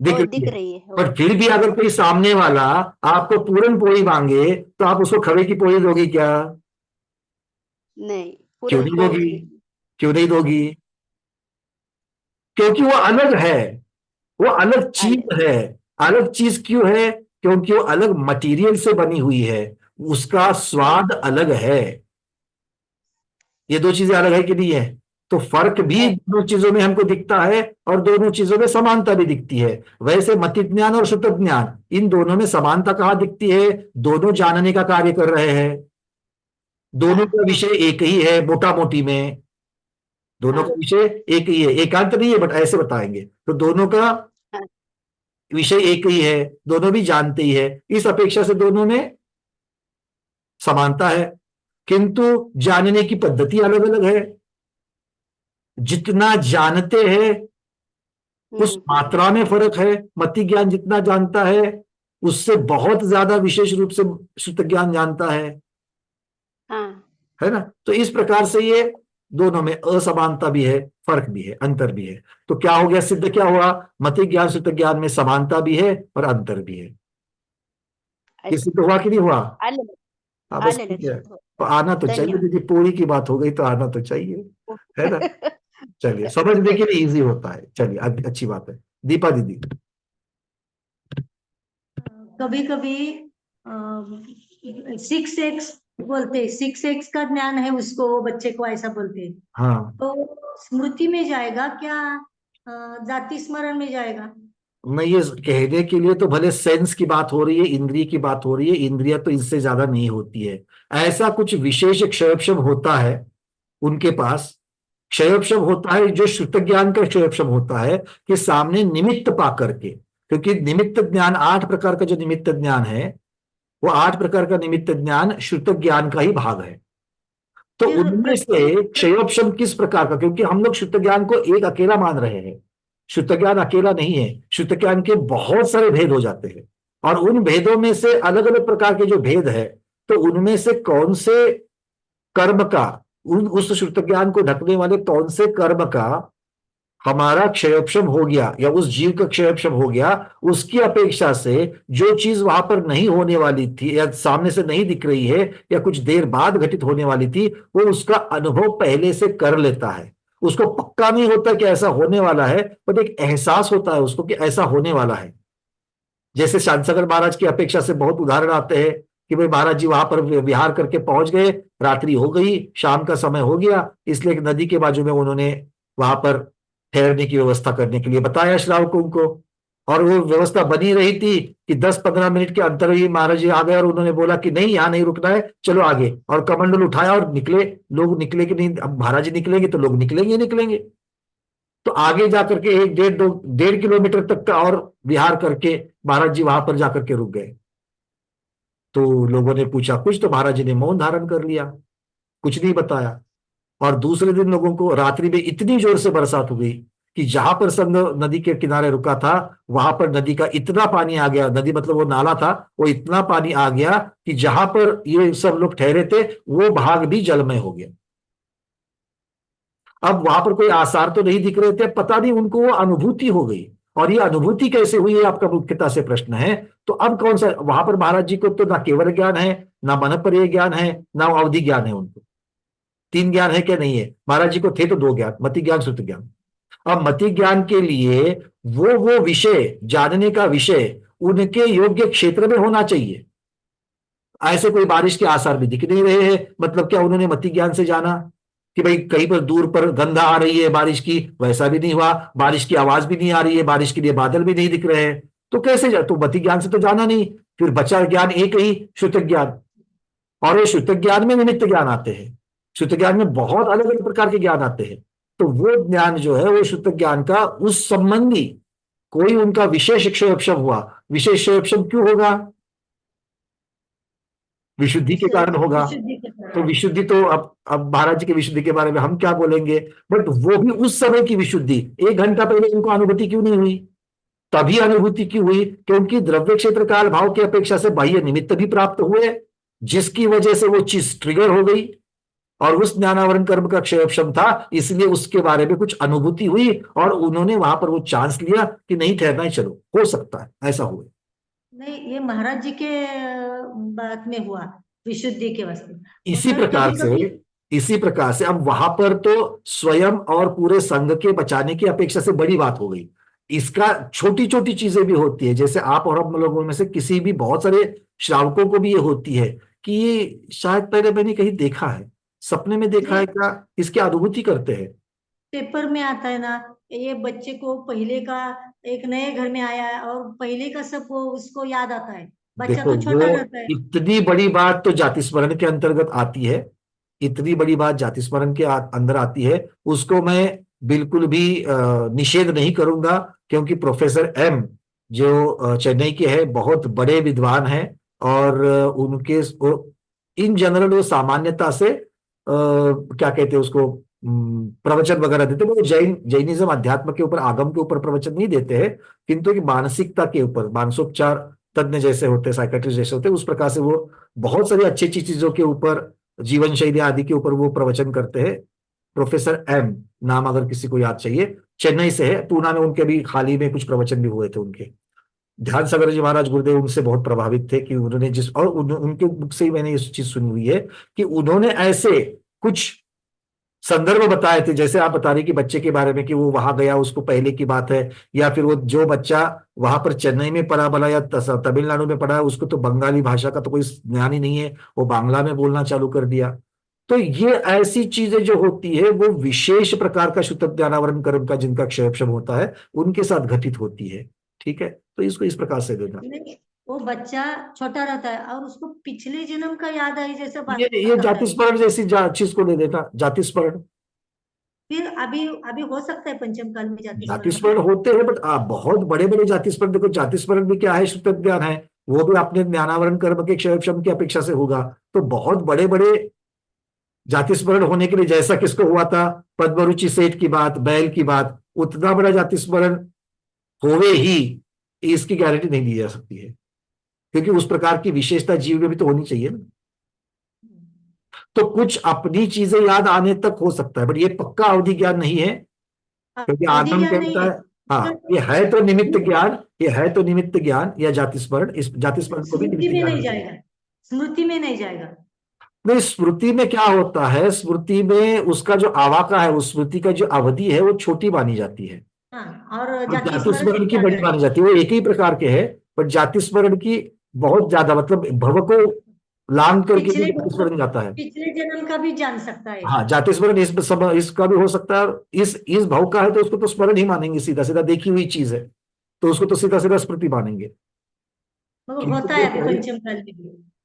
दिख हो रही दिख है। रही है, हो पर फिर भी अगर कोई सामने वाला आपको पूरन पोड़ी मांगे, तो आप उसको खवे की पोड़ी दोगी क्या? नहीं, क्यों नहीं पुरणपोळी दोगी? देगी। क्यों नहीं दोगी? क्योंकि वो अलग है, वो अलग चीज अलग है। अलग चीज क्यों है? क्योंकि वो अलग मटेरियल से बनी हुई है, उसका हाँ स्वाद अलग है। ये दो चीजें अलग है कि नहीं है? तो फर्क भी है, दोनों चीजों में हमको दिखता है, और दोनों चीजों में समानता भी दिखती है। वैसे मति ज्ञान और श्रुत ज्ञान, इन दोनों में समानता कहाँ दिखती है? दोनों जानने का कार्य कर रहे हैं, दोनों हाँ का हाँ विषय एक ही है, मोटा मोटी में दोनों का हाँ विषय एक ही है, एकांत नहीं है, बट ऐसे बताएंगे तो दोनों का हाँ विषय एक ही है, दोनों भी जानते ही है, इस अपेक्षा से दोनों में समानता है। किंतु जानने की पद्धति अलग अलग है। जितना जानते हैं उस हम्म। मात्रा में फर्क है। मति ज्ञान जितना जानता है उससे बहुत ज्यादा विशेष रूप से शुद्ध ज्ञान जानता हाँ है ना। तो इस प्रकार से ये दोनों में असमानता भी है, फर्क भी है, अंतर भी है। तो क्या हो गया? सिद्ध क्या हुआ? मति ज्ञान शुद्ध ज्ञान में समानता भी है और अंतर भी है। ये अच्छा, सिद्ध हुआ कि नहीं हुआ? आलं हाँ, बस आलं ठीक है। लक्षात, हो तो आना तो चाहिए धन्यवाद। दीदी, पूरी की बात हो गई तो आना तो चाहिए, है ना। चलिए, समझने के लिए इजी होता है। चलिए, अच्छी बात है। दीपा दीदी। कभी कभी 6x बोलते, 6x का ज्ञान है उसको, वो बच्चे को ऐसा बोलते हैं, हाँ, तो स्मृति में जाएगा क्या, जाति स्मरण में जाएगा? मैं ये कहने के लिए तो भले सेंस की बात हो रही है, इंद्रिय की बात हो रही है, इंद्रिया तो इससे ज्यादा नहीं होती है। ऐसा कुछ विशेष क्षयक्षम होता है उनके पास, क्षयक्षम होता है जो श्रुत ज्ञान का क्षयक्षम होता है, कि सामने निमित्त पा करके, क्योंकि निमित्त ज्ञान 8 प्रकार का जो निमित्त ज्ञान है, वो 8 प्रकार का निमित्त ज्ञान श्रुत ज्ञान का ही भाग है। तो फिर उनमें से क्षयोपशम किस प्रकार का, क्योंकि हम लोग शुद्ध ज्ञान को एक अकेला मान रहे हैं। शुद्ध ज्ञान अकेला नहीं है, शुद्ध ज्ञान के बहुत सारे भेद हो जाते हैं, और उन भेदों में से अलग अलग प्रकार के जो भेद है, तो उनमें से कौन से कर्म का, उस शुद्ध ज्ञान को ढकने वाले कौन से कर्म का हमारा क्षयोपशम हो गया, या उस जीव का क्षयोपशम हो गया, उसकी अपेक्षा से जो चीज वहां पर नहीं होने वाली थी, या सामने से नहीं दिख रही है, या कुछ देर बाद घटित होने वाली थी, वो उसका अनुभव पहले से कर लेता है। उसको पक्का नहीं होता कि ऐसा होने वाला है, बट एक एहसास होता है उसको कि ऐसा होने वाला है। जैसे शांतसागर महाराज की अपेक्षा से बहुत उदाहरण आते हैं कि भाई महाराज जी वहां पर विहार करके पहुंच गए, रात्रि हो गई, शाम का समय हो गया, इसलिए एक नदी के बाजू में उन्होंने वहां पर ठहरने की व्यवस्था करने के लिए बताया श्रावकों को, और वो व्यवस्था बनी रही थी कि 10-15 मिनट के अंतर ही महाराज जी आ गए, और उन्होंने बोला कि नहीं, यहाँ नहीं रुकना है, चलो आगे, और कमंडल उठाया और निकले। लोग निकले कि नहीं, अब महाराज जी निकलेंगे तो लोग निकलेंगे निकलेंगे। तो आगे जाकर के 1-1.5 किलोमीटर तक का और विहार करके महाराज जी वहां पर जाकर के रुक गए। तो लोगों ने पूछा कुछ, तो महाराज जी ने मौन धारण कर लिया, कुछ नहीं बताया। और दूसरे दिन लोगों को रात्रि में इतनी जोर से बरसात हो गई कि जहां पर संग नदी के किनारे रुका था, वहां पर नदी का इतना पानी आ गया, नदी मतलब वो नाला था, वो इतना पानी आ गया कि जहां पर ये सब लोग ठहरे थे वो भाग भी जलमय हो गया। अब वहां पर कोई आसार तो नहीं दिख रहे थे, पता नहीं उनको वो अनुभूति हो गई। और ये अनुभूति कैसे हुई है आपका मुख्यता से प्रश्न है। तो अब कौन सा, वहां पर महाराज जी को तो ना केवल ज्ञान है, ना मनपर्य ज्ञान है, ना अवधि ज्ञान है। उनको 3 ज्ञान है क्या, नहीं है। महाराज जी को थे तो 2 ज्ञान, मति ज्ञान श्रुति ज्ञान। अब मति ज्ञान के लिए वो विषय, जानने का विषय उनके योग्य क्षेत्र में होना चाहिए। ऐसे कोई बारिश के आसार भी दिख नहीं रहे हैं, मतलब क्या उन्होंने मति ज्ञान से जाना कि भाई कहीं पर दूर पर गंधा आ रही है बारिश की, वैसा भी नहीं हुआ। बारिश की आवाज भी नहीं आ रही है, बारिश के लिए बादल भी नहीं दिख रहे हैं, तो कैसे जा, तो मति ज्ञान से तो जाना नहीं। फिर बचा ज्ञान एक ही, श्रुत ज्ञान। और वो श्रुत ज्ञान में निमित्त ज्ञान आते हैं, श्रुत ज्ञान में बहुत अलग अलग प्रकार के ज्ञान आते हैं। तो वो ज्ञान जो है वो श्रुत ज्ञान का उस संबंधी कोई उनका विशेष क्षयोपशम हुआ। विशेष क्षयोपशम क्यों होगा, विशुद्धि के कारण होगा। विशुद्धि के तो कारण। विशुद्धि तो अब महाराज जी की विशुद्धि के बारे में हम क्या बोलेंगे, बट वो भी उस समय की विशुद्धि। 1 घंटा पहले इनको अनुभूति क्यों नहीं हुई, तभी अनुभूति क्यों हुई, क्योंकि द्रव्य क्षेत्र काल भाव की अपेक्षा से बाह्य निमित्त भी प्राप्त हुए, जिसकी वजह से वो चीज ट्रिगर हो गई, और उस ज्ञानावरण कर्म का क्षयोपशम था, इसलिए उसके बारे में कुछ अनुभूति हुई, और उन्होंने वहां पर वो चांस लिया कि नहीं ठहरना है, चलो हो सकता है ऐसा हुआ। नहीं, ये महाराज जी के बात में हुआ, विशुद्धि के वास्ते। इसी पर प्रकार कभी से कभी इसी प्रकार से अब वहां पर तो स्वयं और पूरे संघ के बचाने की अपेक्षा से बड़ी बात हो गई। इसका छोटी छोटी चीजें भी होती है, जैसे आप और हम लोगों में से किसी भी, बहुत सारे श्रावकों को भी ये होती है कि ये शायद पहले मैंने कहीं देखा है, सपने में देखा है क्या, इसकी अनुभूति करते हैं। पेपर में आता है ना, ये बच्चे को पहले का, एक नए घर में आया है और पहले का सब वो उसको याद आता है, बच्चा देखो, तो छोटा वो रहता है। इतनी बड़ी बात तो जाति स्मरण के अंतर्गत आती है, इतनी बड़ी बात जाति स्मरण के अंदर आती है, उसको मैं बिल्कुल भी निषेध नहीं करूंगा, क्योंकि प्रोफेसर एम जो चेन्नई के हैं, बहुत बड़े विद्वान हैं, और उनके इन जनरल वो सामान्यता से क्या कहते हैं उसको, प्रवचन वगैरह देते हैं। वो जैनिज्म अध्यात्म के ऊपर, आगम के ऊपर प्रवचन नहीं देते हैं, किंतु एक मानसिकता के ऊपर, मानसोपचार तज्ञ जैसे होते हैं, साइकेट्रिस्ट जैसे होते हैं, उस प्रकार से वो बहुत सारी अच्छी अच्छी चीजों के ऊपर, जीवन शैली आदि के ऊपर वो प्रवचन करते हैं। प्रोफेसर एम नाम अगर किसी को याद चाहिए, चेन्नई से है, पूना में उनके भी हाल ही में कुछ प्रवचन भी हुए थे उनके। ध्यान सागर जी महाराज गुरुदेव उनसे बहुत प्रभावित थे कि उन्होंने जिस और उनके मुख से ही मैंने ये चीज सुनी हुई है कि उन्होंने ऐसे कुछ संदर्भ बताए थे, जैसे आप बता रहे कि बच्चे के बारे में कि वो वहां गया, उसको पहले की बात है, या फिर वो जो बच्चा वहां पर चेन्नई में पढ़ा भला या तमिलनाडु में पढ़ा है, उसको तो बंगाली भाषा का तो कोई ज्ञान ही नहीं है, वो बांग्ला में बोलना चालू कर दिया। तो ये ऐसी चीजें जो होती है वो विशेष प्रकार का शुद्ध ज्ञानावरण कर्म का जिनका क्षयक्षम होता है उनके साथ घटित होती है। ठीक है, तो इसको इस प्रकार से देना। नहीं, वो बच्चा छोटा रहता है और उसको पिछले जन्म का याद आई जैसे बात ये करता जाति है। स्मरण जैसी चीज को दे देना, जाति स्मरण। फिर अभी अभी हो सकता है पंचम काल में जाति जाति स्मरण। स्मरण होते हैं, बट बहुत बड़े बड़े जाति स्मरण, देखो जाति स्मरण भी क्या है, शुद्ध ज्ञान है, वो भी अपने ज्ञानावरण कर्म के क्षयक्षम की अपेक्षा से होगा। तो बहुत बड़े बड़े जाति स्मरण होने के लिए, जैसा किसको हुआ था, पद्मरुचि सेठ की बात, बैल की बात, उतना बड़ा जाति स्मरण होवे ही, इसकी गारंटी नहीं दी जा सकती है, क्योंकि उस प्रकार की विशेषता जीव में भी तो होनी चाहिए ना। तो कुछ अपनी चीजें याद आने तक हो सकता है, बट ये पक्का अवधि ज्ञान नहीं है, क्योंकि अवधि आगम ज्ञान नहीं कहता है। है हाँ ये है तो निमित्त ज्ञान, ये है तो निमित्त ज्ञान या जाति स्मरण, इस जाति स्मरण को भी स्मृति निमित्त में ज्ञान नहीं होता है। जाएगा, स्मृति में नहीं जाएगा। नहीं, स्मृति में क्या होता है, स्मृति में उसका जो आवाका है, उस स्मृति का जो अवधि है वो छोटी मानी जाती है, हाँ, और और जाति जाति स्मरण स्मरण में की क्या बड़ी जाएगा? मानी जाती है। वो एक ही प्रकार के है, पर जाति स्मरण की बहुत ज्यादा, मतलब भव को लांग करके भी पिछले जाति स्मरण जाता है। पिछले जन्म का भी जान सकता है। हाँ, जाति स्मरण इसका भी हो सकता है, और इस भाव का है तो उसको तो स्मरण ही मानेंगे, सीधा सीधा देखी हुई चीज है तो उसको तो सीधा सीधा स्मृति मानेंगे। मगर किंतु होता जो है पहले- पंचम काल में भी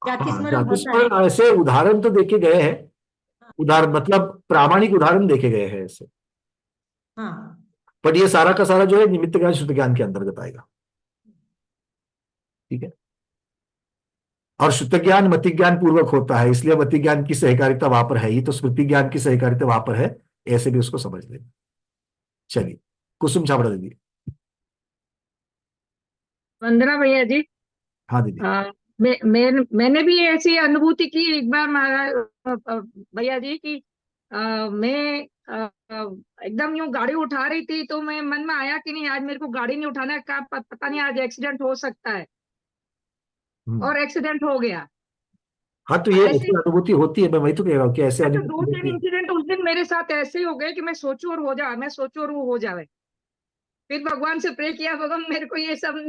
जाति हाँ, स्मरण जाति होता है। स्मरण ऐसे उदाहरण तो देखे गए हैं, उदाहरण मतलब प्रामाणिक उदाहरण देखे गए हैं ऐसे, हाँ, बट ये सारा का सारा जो है निमित्त ज्ञान शुद्ध ज्ञान के अंतर्गत आएगा। ठीक है, और शुद्ध ज्ञान मति ज्ञान पूर्वक होता है, इसलिए मति ज्ञान की सहकारिता वहां पर है ही, तो स्मृति ज्ञान की सहकारिता वहां पर है, ऐसे भी उसको समझ लेंगे। चलिए, कुसुम छाबड़ा दीदी। वंदना भैया जी। हाँ दीदी। मैंने भी ऐसी अनुभूति की एक बार महाराज भैया जी की मैं एकदम यूं गाड़ी उठा रही थी तो मैं मन में आया कि नहीं आज मेरे को गाड़ी नहीं उठाना है, पता नहीं आज एक्सीडेंट हो सकता है, और एक्सीडेंट हो गया। हाँ, तो ये ऐसे ऐसी अनुभूति होती है, मैं वही तो कह रहा हूँ कि ऐसे तो अनुभूति 2-3 होती है। इंसिडेंट उस दिन मेरे साथ ऐसे ही हो गए कि मैं सोचूं और हो जाए, मैं सोचूं और वो हो जाए। फिर भगवान से प्रे किया, भगवान मेरे को ये सब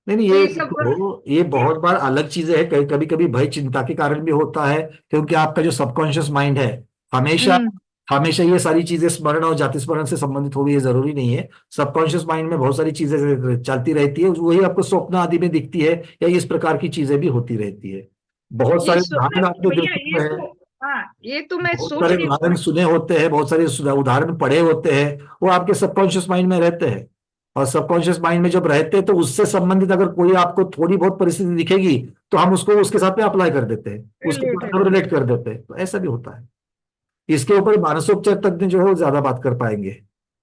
नहीं नहीं, ये सब ये बहुत बार अलग चीजें है, कभी कभी भय चिंता के कारण भी होता है, क्योंकि आपका जो सबकॉन्शियस माइंड है हमेशा हमेशा ये सारी चीजें स्मरण और जाति स्मरण से संबंधित होगी, ये जरूरी नहीं है। सबकॉन्शियस माइंड में बहुत सारी चीजें चलती रहती है, वही आपको स्वप्न आदि में दिखती है, या इस प्रकार की चीजें भी होती रहती है। बहुत ये सारे स्वप्न उदाहरण आपने भैया देखे ये हुए तो हैं, हाँ ये तो मैं बहुत सोच सारे रही उदाहरण सुने होते हैं, बहुत सारे उदाहरण पढ़े होते हैं, वो आपके सबकॉन्शियस माइंड में रहते हैं, और सबकॉन्शियस माइंड में जब रहते हैं तो उससे संबंधित अगर कोई आपको थोड़ी बहुत परिस्थिति दिखेगी तो हम उसको उसके साथ में अप्लाई कर देते हैं, उसके साथ रिलेटेड। रिलेट कर देते हैं, तो ऐसा भी होता है। इसके ऊपर मानसोपचार तज्ञ जो है वो ज्यादा बात कर पाएंगे,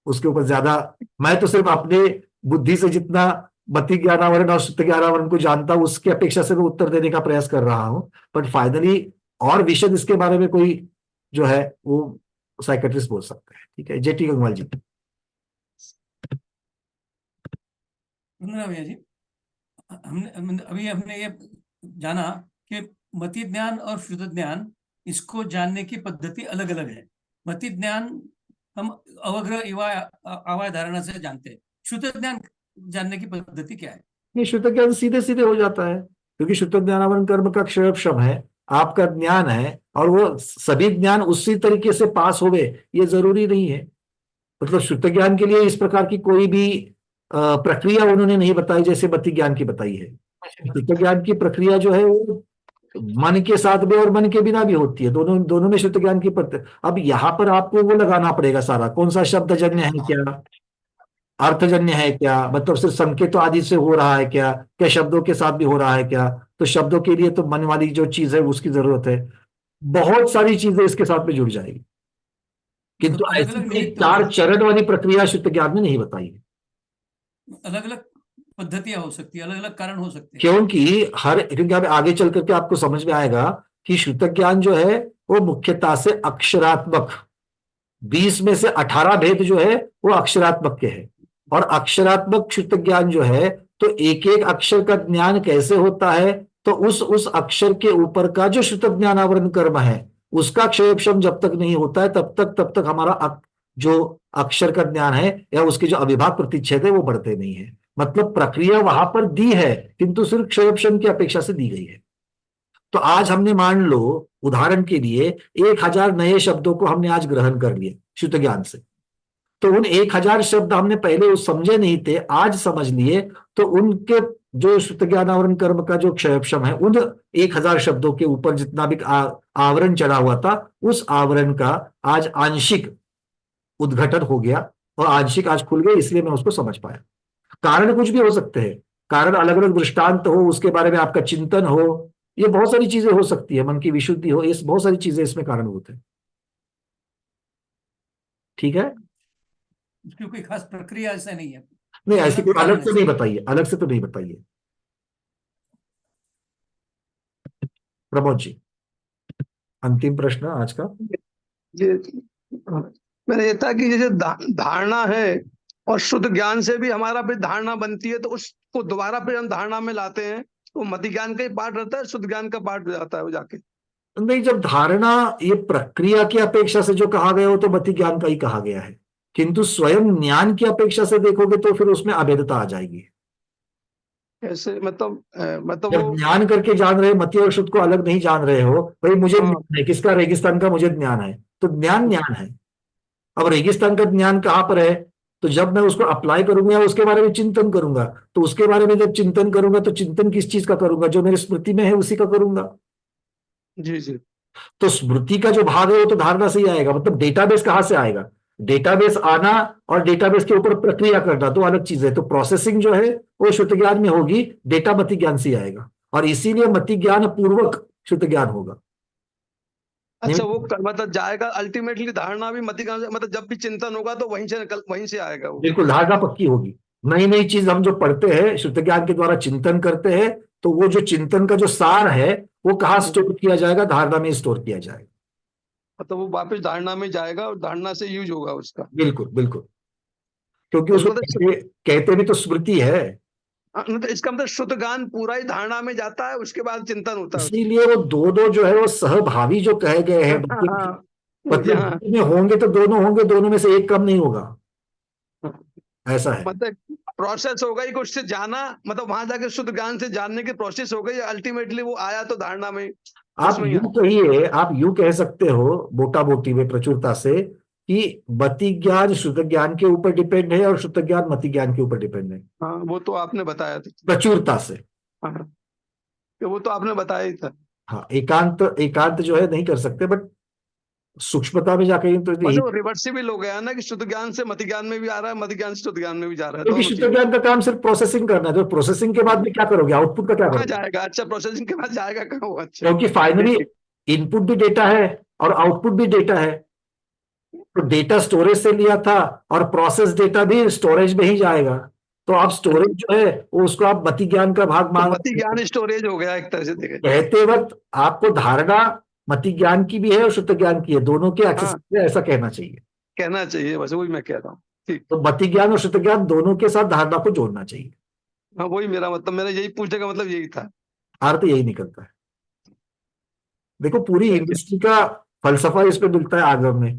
उसके ऊपर ज्यादा। मैं तो सिर्फ अपने बुद्धि से जितना मति ज्ञानावरण और शुद्ध ज्ञानावरण को जानता हूं उसकी अपेक्षा से मैं उत्तर देने का प्रयास कर रहा हूं, बट फाइनली और विशद इसके बारे में कोई जो है वो साइकेट्रिस्ट बोल सकते हैं। ठीक है, जेटी गंगवाल जी। भैया जी, हमने ये जाना कि मति ज्ञान और शुद्ध ज्ञान इसको जानने की पद्धति अलग अलग है। मति ज्ञान हम अवग्रह अवाय धारणा से जानते हैं, शुद्ध ज्ञान जानने की पद्धति क्या है? ये शुद्ध ज्ञान सीधे सीधे हो जाता है, क्योंकि शुद्ध ज्ञानावरण कर्म का क्षयक्षम है, आपका ज्ञान है, और वो सभी ज्ञान उसी तरीके से पास हो गए ये जरूरी नहीं है। मतलब शुद्ध ज्ञान के लिए इस प्रकार की कोई भी प्रक्रिया उन्होंने नहीं बताई जैसे मति ज्ञान की बताई है। शुद्ध ज्ञान की प्रक्रिया जो है वो मन के साथ भी और मन के बिना भी होती है, दोनों दोनों में शुद्ध ज्ञान की अब यहाँ पर आपको वो लगाना पड़ेगा सारा, कौन सा शब्द जन्य है क्या, अर्थजन्य है क्या, मतलब सिर्फ संकेतों आदि से हो रहा है क्या, क्या शब्दों के साथ भी हो रहा है क्या, तो शब्दों के लिए तो मन वाली जो चीज है उसकी जरूरत है, बहुत सारी चीजें इसके साथ में जुड़ जाएगी, किंतु अलग ऐसी अलग कोई निमित्त 4 चरण वाली प्रक्रिया शुद्ध ज्ञान में नहीं बताई है, अलग अलग पद्धतियां हो सकती है, अलग अलग कारण हो सकते हैं, क्योंकि अब आगे चल करके आपको समझ में आएगा कि शुद्ध ज्ञान जो है वो मुख्यतः से अक्षरात्मक, 20 में से 18 भेद जो है वो अक्षरात्मक के हैं, और अक्षरात्मक शुद्ध ज्ञान जो है तो एक एक अक्षर का ज्ञान कैसे होता है, तो उस अक्षर के ऊपर का जो श्रुत ज्ञान आवरण कर्म है उसका क्षयक्षम जब तक नहीं होता है तब तक हमारा जो अक्षर का ज्ञान है या उसके जो अविभाग प्रतिच्छेद है वो बढ़ते नहीं है। मतलब प्रक्रिया वहां पर दी है किंतु सिर्फ क्षयक्षम की अपेक्षा से दी गई है। तो आज हमने मान लो उदाहरण के लिए 1000 नए शब्दों को हमने आज ग्रहण कर लिए शुद्ध ज्ञान से, तो उन 1000 शब्द हमने पहले उस समझे नहीं थे, आज समझ लिए, तो उनके जो शुद्ध ज्ञान आवरण कर्म का जो क्षयक्षम है उन 1000 शब्दों के ऊपर जितना भी आवरण चढ़ा हुआ था उस आवरण का आज आंशिक उद्घटन हो गया और आंशिक आज खुल गए, इसलिए मैं उसको समझ पाया। कारण कुछ भी हो सकते हैं, कारण अलग अलग दृष्टांत हो, उसके बारे में आपका चिंतन हो, ये बहुत सारी चीजें हो सकती है, मन की विशुद्धि हो, इस बहुत सारी चीजें इसमें कारणभूत है। ठीक है, उसकी कोई खास प्रक्रिया ऐसा नहीं है। नहीं ऐसी कोई अलग से नहीं बताइए, अलग से तो नहीं बताइए। प्रमोद जी, अंतिम प्रश्न आज का। ये मेरा ये था कि जैसे धारणा है और शुद्ध ज्ञान से भी हमारा फिर धारणा बनती है, तो उसको दोबारा फिर हम धारणा में लाते हैं, तो मति ज्ञान का ही पार्ट रहता है, शुद्ध ज्ञान का पार्ट हो जाता है वो जाके। नहीं, जब धारणा ये प्रक्रिया की अपेक्षा से जो कहा गया हो तो मति ज्ञान का ही कहा गया है, किंतु स्वयं ज्ञान की अपेक्षा से देखोगे तो फिर उसमें अभेदता आ जाएगी। ऐसे मतलब जब वो ज्ञान करके जान रहे, मति और शुद्ध को अलग नहीं जान रहे हो, भाई मुझे हाँ। ज्ञान है, किसका, रेगिस्तान का मुझे ज्ञान है, तो ज्ञान ज्ञान है। अब रेगिस्तान का ज्ञान कहां पर है, तो जब मैं उसको अप्लाई करूंगा उसके बारे में चिंतन करूंगा, तो उसके बारे में जब चिंतन करूंगा तो चिंतन किस चीज का करूंगा, जो मेरी स्मृति में है उसी का करूंगा। जी जी। तो स्मृति का जो भाग है वो तो धारणा से ही आएगा। मतलब डेटाबेस कहां से आएगा, डेटाबेस आना और डेटाबेस के ऊपर प्रक्रिया करना दो अलग चीज है। तो प्रोसेसिंग जो है वो शुद्ध ज्ञान में होगी, डेटा मति ज्ञान से ही आएगा, और इसीलिए मति ज्ञान पूर्वक शुद्ध ज्ञान होगा। अच्छा, वो मतलब जाएगा अल्टीमेटली धारणा भी मति ज्ञान से, मतलब जब भी चिंतन होगा तो वहीं से आएगा वो। बिल्कुल, धारणा पक्की होगी। नई नई चीज हम जो पढ़ते हैं शुद्ध ज्ञान के द्वारा चिंतन करते हैं, तो वो जो चिंतन का जो सार है वो कहाँ स्टोर किया जाएगा, धारणा में स्टोर किया जाएगा। मतलब वो वापस धारणा में जाएगा और धारणा से यूज होगा उसका। बिल्कुल बिल्कुल, क्योंकि उसको कहते भी तो स्मृति है। तो इसका मतलब शुद्ध ज्ञान पूरा ही धारणा में जाता है, उसके बाद चिंतन होता है। इसीलिए वो दो जो है वो सहभावी जो कहे गए हैं, मतलब में होंगे तो दोनों होंगे, दोनों में से एक कम नहीं होगा, ऐसा है। मतलब प्रोसेस हो गई, उससे जाना, मतलब वहां जाके शुद्ध ज्ञान से जानने की प्रोसेस हो गई, अल्टीमेटली वो आया तो धारणा में। आप यूं कहिए, आप यूं कह सकते हो मोटा मोटी में प्रचुरता से कि मति ज्ञान शुद्ध ज्ञान के ऊपर डिपेंड है और शुद्ध ज्ञान मति ज्ञान के ऊपर डिपेंड है। हाँ, वो तो आपने बताया था प्रचुरता से। हाँ, वो तो आपने बताया ही था। हाँ, एकांत जो है नहीं कर सकते, बट सूक्ष्मता में जाकर तो मतलब रिवर्सिबल हो गया ना कि शुद्ध ज्ञान से मति ज्ञान में भी आ रहा है, मति ज्ञान से शुद्ध ज्ञान में भी जा रहा है। क्योंकि शुद्ध ज्ञान का काम सिर्फ प्रोसेसिंग करना है, तो प्रोसेसिंग के बाद में क्या करोगे, आउटपुट का क्या कहाँ करोगे? जाएगा? अच्छा, प्रोसेसिंग के बाद जाएगा कहाँ वो? अच्छा, क्योंकि फाइनली इनपुट भी डेटा है और आउटपुट भी डेटा है, तो डेटा स्टोरेज से लिया था और प्रोसेस डेटा भी स्टोरेज में ही जाएगा। तो आप स्टोरेज जो है वो उसको आप मति ज्ञान का भाग मान, मति ज्ञान स्टोरेज हो गया एक तरह से देखे। कहते वक्त आपको धारणा मति ज्ञान की भी है और शुद्ध ज्ञान की है, दोनों के एक्सेस में ऐसा कहना चाहिए। कहना चाहिए, बस वही मैं कह रहा हूँ। ठीक, तो मति ज्ञान और शुद्ध ज्ञान दोनों के साथ धारणा को जोड़ना चाहिए। हाँ, वही मेरा मतलब, मेरा यही पूछने का मतलब यही था। अर्थ यही निकलता है। देखो पूरी इंडस्ट्री का फलसफा इस पे मिलता है आगम में,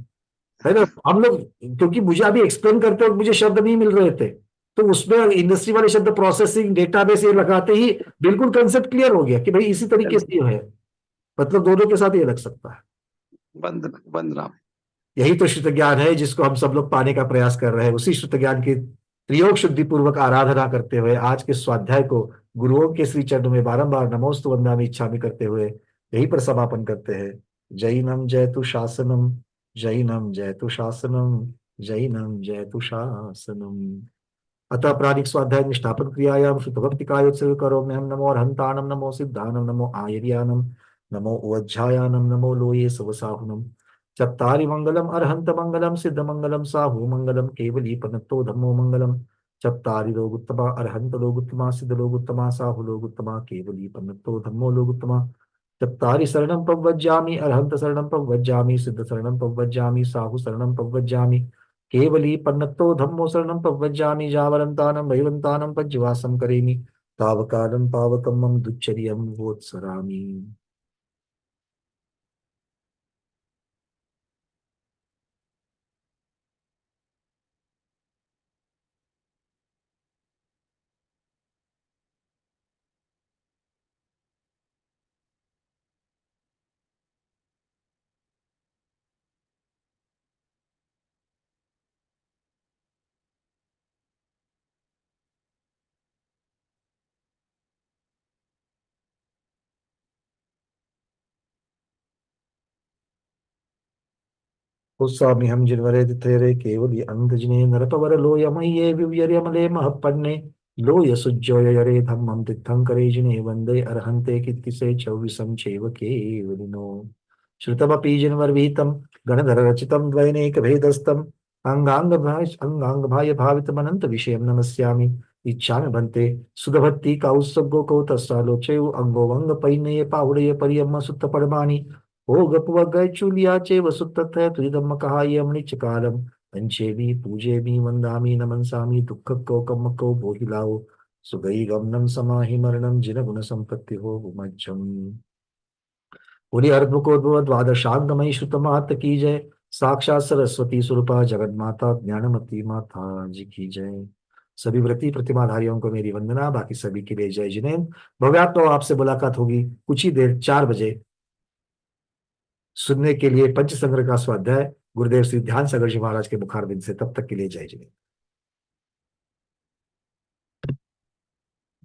है ना। हम लोग, क्योंकि मुझे अभी एक्सप्लेन करते वक्त मुझे शब्द नहीं मिल रहे थे, तो उसमें इंडस्ट्री वाले शब्द प्रोसेसिंग, डेटाबेस ये लगाते ही बिल्कुल कंसेप्ट क्लियर हो गया कि भाई इसी तरीके से है, मतलब दोनों के साथ ये लग सकता है। वंदना, यही तो शुद्ध ज्ञान है जिसको हम सब लोग पाने का प्रयास कर रहे हैं। उसी शुद्ध ज्ञान की त्रियोग शुद्धि पूर्वक आराधना करते हुए आज के स्वाध्याय को गुरुओं के श्री चरणों में बारंबार नमोस्तु वंदनामि इच्छामि करते हुए यहीं पर समापन करते हैं। जैनम जयतु शासनम, जैनम जयतु शासनम, जैनम जयतु शासनम। अतः प्राणिक स्वाध्याय निष्ठापन क्रियायाम शुद्ध भक्ति कायोत्सव करो में हम नमो अर्हंतानम, नमो सिद्धानम, नमो आयर्यानम, नमो उवज्झायानम, नमो लोये सवसाहुनम। चत्तारि मंगलम अर्हंत मंगलम, सिद्ध मंगलम, साहू मंगलम, केवली पनत्तो धम्मो मंगलम। चत्तारि लोगुत्तमा अर्हंत लोगुत्तमा, सिद्ध लोगुत्तमा, साहू लोगुत्तमा, केवली पनत्तो धम्मो लोगुत्तमा। चत्तारि शरणं पवज्जामि, अर्हंत शरणं पवज्जामि, सिद्ध शरणं पवज्जामि, साहू शरणं पवज्जामि। केवली पन्नतो धम्मो शरणं प्रव्रजामि जावरन्तानं भयवन्तानं पज्यवासं करेमि तावकालं पावकं मम दुच्चर्यं वोत्सरामि। उत्साम्यहं जिन्वरे तिथेरे केवली अनंतजिने नरपवर लोयमय्ये विव्यर्यमले महपन्ने लोय सुज्जोयरे धम्मं तिथं करे जिने वन्दे अर्हन्ते कित्तिसे चौविसं चैव केवलिनो श्रुतमपि जिन्वर्विहितं गणधर रचितं द्वयनेकभेदस्थम् अंगांग भावितमनंत विषयं नमस्यामि इच्छामि भन्ते सुधभक्ति कौस्तभो को तस्सालोचयो अंगोवंग पैनये पाहुड़ये परियम सुत्त पड़मानि ओ गपव गय चुलिया चे वसुत्तथ तुदम कहायमणि चकारम पंचेमी पूजेमी वंदामी नमनसामी दुख को कम को बोहिलाओ सुगई गमनम समाहि मरणम जिन गुण संपत्ति हो उमज्जम। बोली अर्ध को द्वादशांगमयी श्रुतमात की जय साक्षात सरस्वती स्वरूपा जगत माता ज्ञानमती माता जी की जय। सभी व्रती प्रतिमाधारियों को मेरी वंदना, बाकी सभी के लिए जय जिनेन्द्र। भव्यात्मा तो आपसे मुलाकात होगी कुछ ही देर 4 बजे सुनने के लिए पंचसंग्रह का स्वाध्याय गुरुदेव श्री ध्यान सागर जी महाराज के मुखारबिंद से। तब तक के लिए जय जिनेन्द्र।